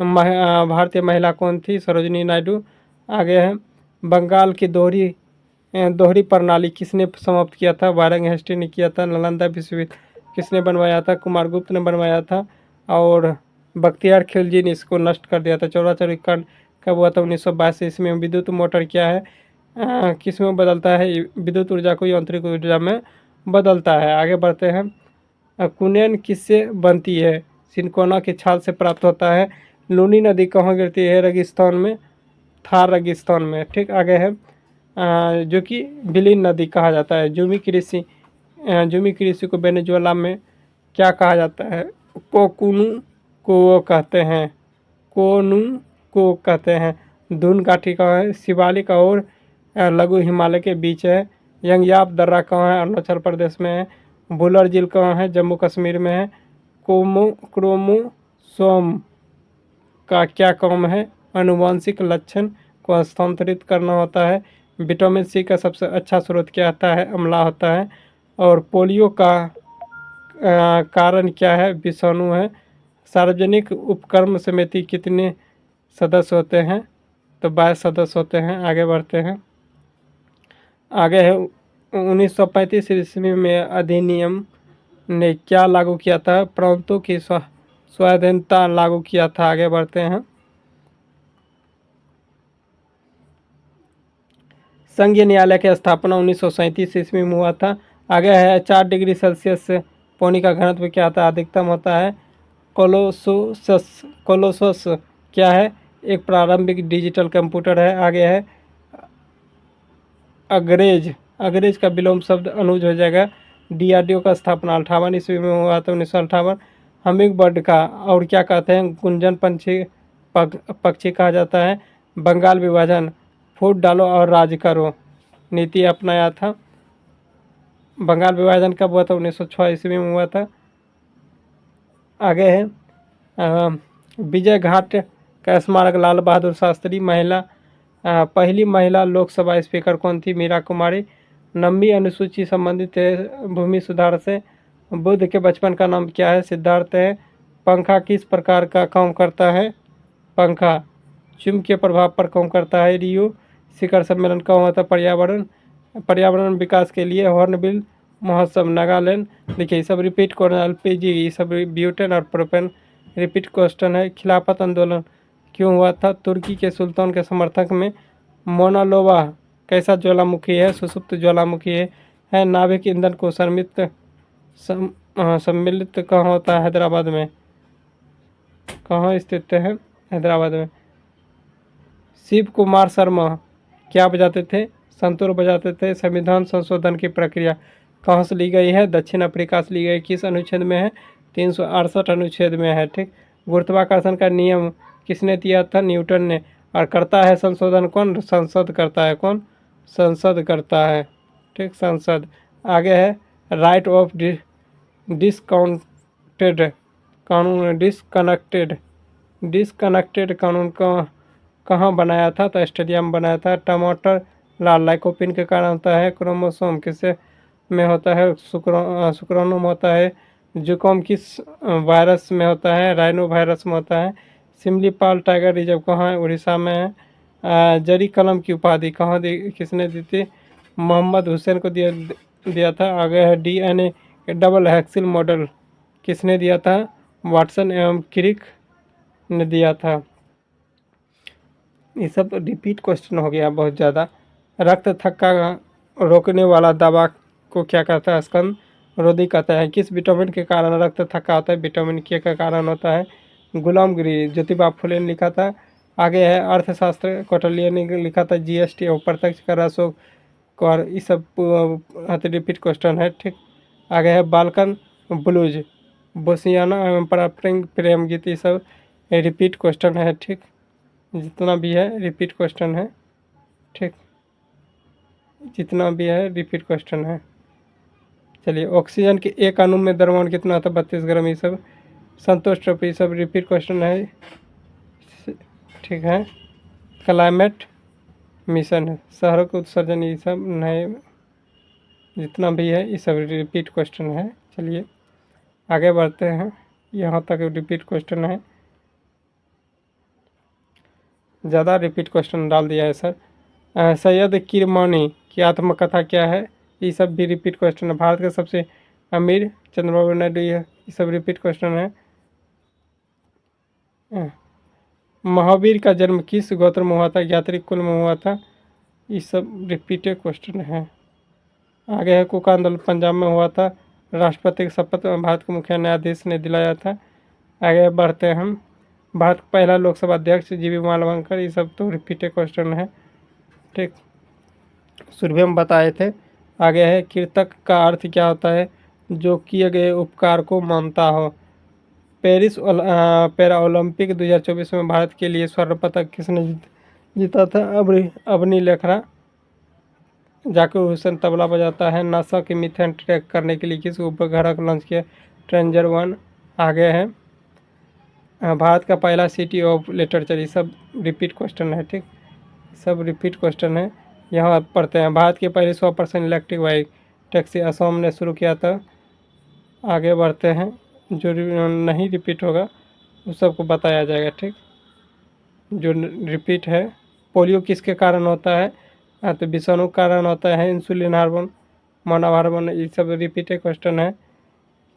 भारतीय महिला कौन थी? सरोजिनी नायडू। आगे है बंगाल की दोहरी प्रणाली किसने समाप्त किया था? वारंग हेस्टी ने किया था। नालंदा विश्वविद्यालय किसने बनवाया था? कुमारगुप्त ने बनवाया था। और बख्तियार खिलजी ने इसको नष्ट कर दिया था। चौराचौरी कांड कब हुआ था? 1922 ईस्वी में। विद्युत मोटर क्या है? किस में बदलता है? विद्युत ऊर्जा को यांत्रिक ऊर्जा में बदलता है। आगे बढ़ते हैं। कुनेन किससे बनती है? सिनकोना की छाल से प्राप्त होता है। लूनी नदी कहाँ गिरती है? रेगिस्तान में, थार रेगिस्तान में। ठीक, आगे है जो कि विलीन नदी कहा जाता है। जूमी कृषि को वेनेजुएला में क्या कहा जाता है? कोकुनु को कहते हैं। कोनू को कहते हैं। धुन घाटी कहाँ है? शिवालिक और लघु हिमालय के बीच है। यंगयाप दर्रा कहाँ है? अरुणाचल प्रदेश में है। बुलर झील कहाँ है? जम्मू कश्मीर में है। क्रोमो क्रोमोसोम का क्या काम है? आनुवंशिक लक्षण को हस्तांतरित करना होता है। विटामिन सी का सबसे अच्छा स्रोत क्या होता है? अम्ला होता है। और पोलियो का कारण क्या है? विषाणु है। सार्वजनिक उपक्रम समिति कितने सदस्य होते हैं? तो 22 सदस्य होते हैं। आगे बढ़ते हैं। आगे है 1935 ईस्वी में अधिनियम ने क्या लागू किया था? प्रांतों की स्वाधीनता लागू किया था। आगे बढ़ते हैं। संघीय न्यायालय की स्थापना 1937 ईस्वी में हुआ था। आगे है 4 डिग्री सेल्सियस से पानी का घनत्व क्या होता है? अधिकतम होता है। कोलोसस क्या है? एक प्रारंभिक डिजिटल कंप्यूटर है। आगे है अग्रेज का विलोम शब्द अनुज हो जाएगा। डीआरडीओ का स्थापना 58 ईस्वी में हुआ था, 1958। हमिंग बर्ड का और क्या कहते हैं? गुंजन पक्षी कहा जाता है। बंगाल विभाजन, फूट डालो और राज करो नीति अपनाया था। बंगाल विभाजन कब हुआ था? 1906 ईस्वी में हुआ था। आगे है विजय घाट का स्मारक लाल बहादुर शास्त्री। पहली महिला लोकसभा स्पीकर कौन थी? मीरा कुमारी। 9वीं अनुसूची संबंधित है भूमि सुधार से। बुद्ध के बचपन का नाम क्या है? सिद्धार्थ है। पंखा किस प्रकार का काम करता है? पंखा चुंबकीय प्रभाव पर काम करता है। रियो शिखर सम्मेलन कब हुआ था? पर्यावरण विकास के लिए हॉर्नबिल महोत्सव नागालैंड। देखिए ये सब रिपीट करना। एलपीजी ये सब ब्यूटेन और प्रोपेन रिपीट क्वेश्चन है। खिलाफत आंदोलन क्यों हुआ था? तुर्की के सुल्तान के समर्थक में। मोनालोवा कैसा ज्वालामुखी है? सुसुप्त ज्वालामुखी है। नाभिक ईंधन को सम्मिलित कहाँ होता है? हैदराबाद में। कहाँ स्थित है? हैदराबाद में। शिव कुमार शर्मा क्या बजाते थे? संतूर बजाते थे। संविधान संशोधन की प्रक्रिया कहाँ से ली गई है? दक्षिण अफ्रीका से ली गई। किस अनुच्छेद में है? 368 अनुच्छेद में है। ठीक। गुरुत्वाकर्षण का नियम किसने दिया था? न्यूटन ने। और करता है संशोधन कौन? संसद करता है। कौन? संसद करता है। ठीक, संसद। आगे है राइट ऑफ डिसकाउंटेड कानून। डिसकनेक्टेड कानून का कहाँ बनाया था? तो स्टेडियम बनाया था। टमाटर लाल लाइकोपिन के कारण होता है। क्रोमोसोम किससे में होता है? शुक्राणु में होता है। जुकाम किस वायरस में होता है? राइनो वायरस में होता है। सिमलीपाल टाइगर रिजर्व कहाँ है? उड़ीसा में है। जरी कलम की उपाधि कहाँ किसने दी थी? मोहम्मद हुसैन को दिया था। आगे है डीएनए के डबल हेक्सिल मॉडल किसने दिया था? वाटसन एवं क्रिक ने दिया था। ये सब रिपीट क्वेश्चन हो गया बहुत ज़्यादा। रक्त थक्का रोकने वाला दवा को क्या कहता है? स्कंद रोधी कहता है। किस विटामिन के कारण रक्त थक्का होता है? विटामिन के का कारण होता है। गुलामगिरी ज्योतिबा फुले ने लिखा था। आगे है अर्थशास्त्र कौटिल्य ने लिखा था। जीएसटी और प्रत्यक्ष कर अशोक कर ये सब रिपीट क्वेश्चन है। ठीक। आगे है बालकन ब्लूज बोसियाना एवं प्रेम गीत ये सब रिपीट क्वेश्चन है। ठीक, जितना भी है रिपीट क्वेश्चन है। ठीक, जितना भी है रिपीट क्वेश्चन है। चलिए ऑक्सीजन के एक अणु में द्रव्यमान कितना होता है? 32 ग्राम। ये सब संतोष ट्रॉफी सब रिपीट क्वेश्चन है। ठीक है। क्लाइमेट मिशन है। शहरों के उत्सर्जन ये सब नए जितना भी है ये सब रिपीट क्वेश्चन है। चलिए आगे बढ़ते हैं। यहाँ तक रिपीट क्वेश्चन है। ज़्यादा रिपीट क्वेश्चन डाल दिया है सर। सैयद किरमानी की आत्मकथा क्या है? ये सब भी रिपीट क्वेश्चन है। भारत के सबसे अमीर चंद्रबाबू नायडू ये सब रिपीट क्वेश्चन है। महावीर का जन्म किस गोत्र में हुआ था? यात्री कुल में हुआ था। ये सब रिपीटेड क्वेश्चन है। आगे है कुका आंदोलन पंजाब में हुआ था। राष्ट्रपति की शपथ भारत के मुख्य न्यायाधीश ने दिलाया था। आगे बढ़ते हैं हम। भारत का पहला लोकसभा अध्यक्ष जीवी मालवंकर। ये सब तो रिपीटेड क्वेश्चन है। ठीक, शुरू में हम बताए थे। आगे है कीर्तक का अर्थ क्या होता है? जो किए गए उपकार को मानता हो। पैरा ओलंपिक 2024 में भारत के लिए स्वर्ण पदक किसने जीता था? अबनी लेखरा। जाकिर हुसैन तबला बजाता है। नासा के मीथेन ट्रैक करने के लिए किस उपग्रह को लॉन्च किया? ट्रेंजर 1। आगे है भारत का पहला सिटी ऑफ लिटरेचर, ये सब रिपीट क्वेश्चन है, ठीक, सब रिपीट क्वेश्चन है। यहाँ आप पढ़ते हैं, भारत की पहली 100% इलेक्ट्रिक बाइक टैक्सी असम ने शुरू किया था। आगे बढ़ते हैं, जो नहीं रिपीट होगा उस सबको बताया जाएगा, ठीक। जो रिपीट है, पोलियो किसके कारण होता है? तो विषाणु के कारण होता है, इंसुलिन हार्मोन, मानव हार्मोन, ये सब रिपीटेड क्वेश्चन है,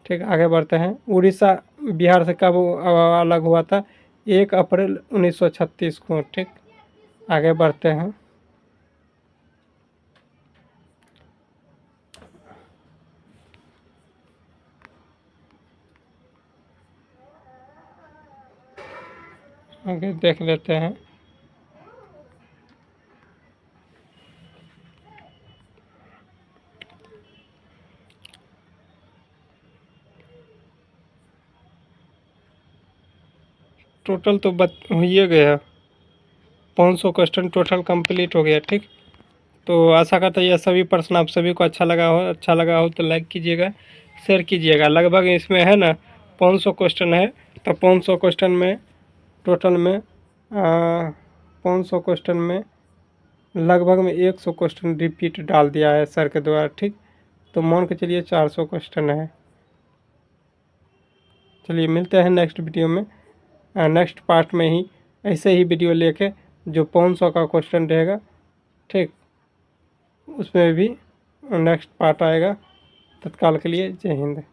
ठीक। आगे बढ़ते हैं, उड़ीसा बिहार से कब अलग हुआ था? 1 अप्रैल 1936 को, ठीक। आगे बढ़ते हैं, आगे देख लेते हैं। टोटल तो हो ही गया, 500 क्वेश्चन टोटल कंप्लीट हो गया, ठीक। तो आशा करता है यह सभी प्रश्न आप सभी को अच्छा लगा हो तो लाइक कीजिएगा, शेयर कीजिएगा। लगभग इसमें है ना 500 क्वेश्चन है, तो 500 क्वेश्चन में टोटल में 500 क्वेश्चन में लगभग में 100 क्वेश्चन रिपीट डाल दिया है सर के द्वारा, ठीक। तो मान के चलिए 400 क्वेश्चन है। चलिए मिलते हैं नेक्स्ट वीडियो में, नेक्स्ट पार्ट में ही ऐसे ही वीडियो लेके जो 500 का क्वेश्चन रहेगा, ठीक, उसमें भी नेक्स्ट पार्ट आएगा। तत्काल के लिए जय हिंद।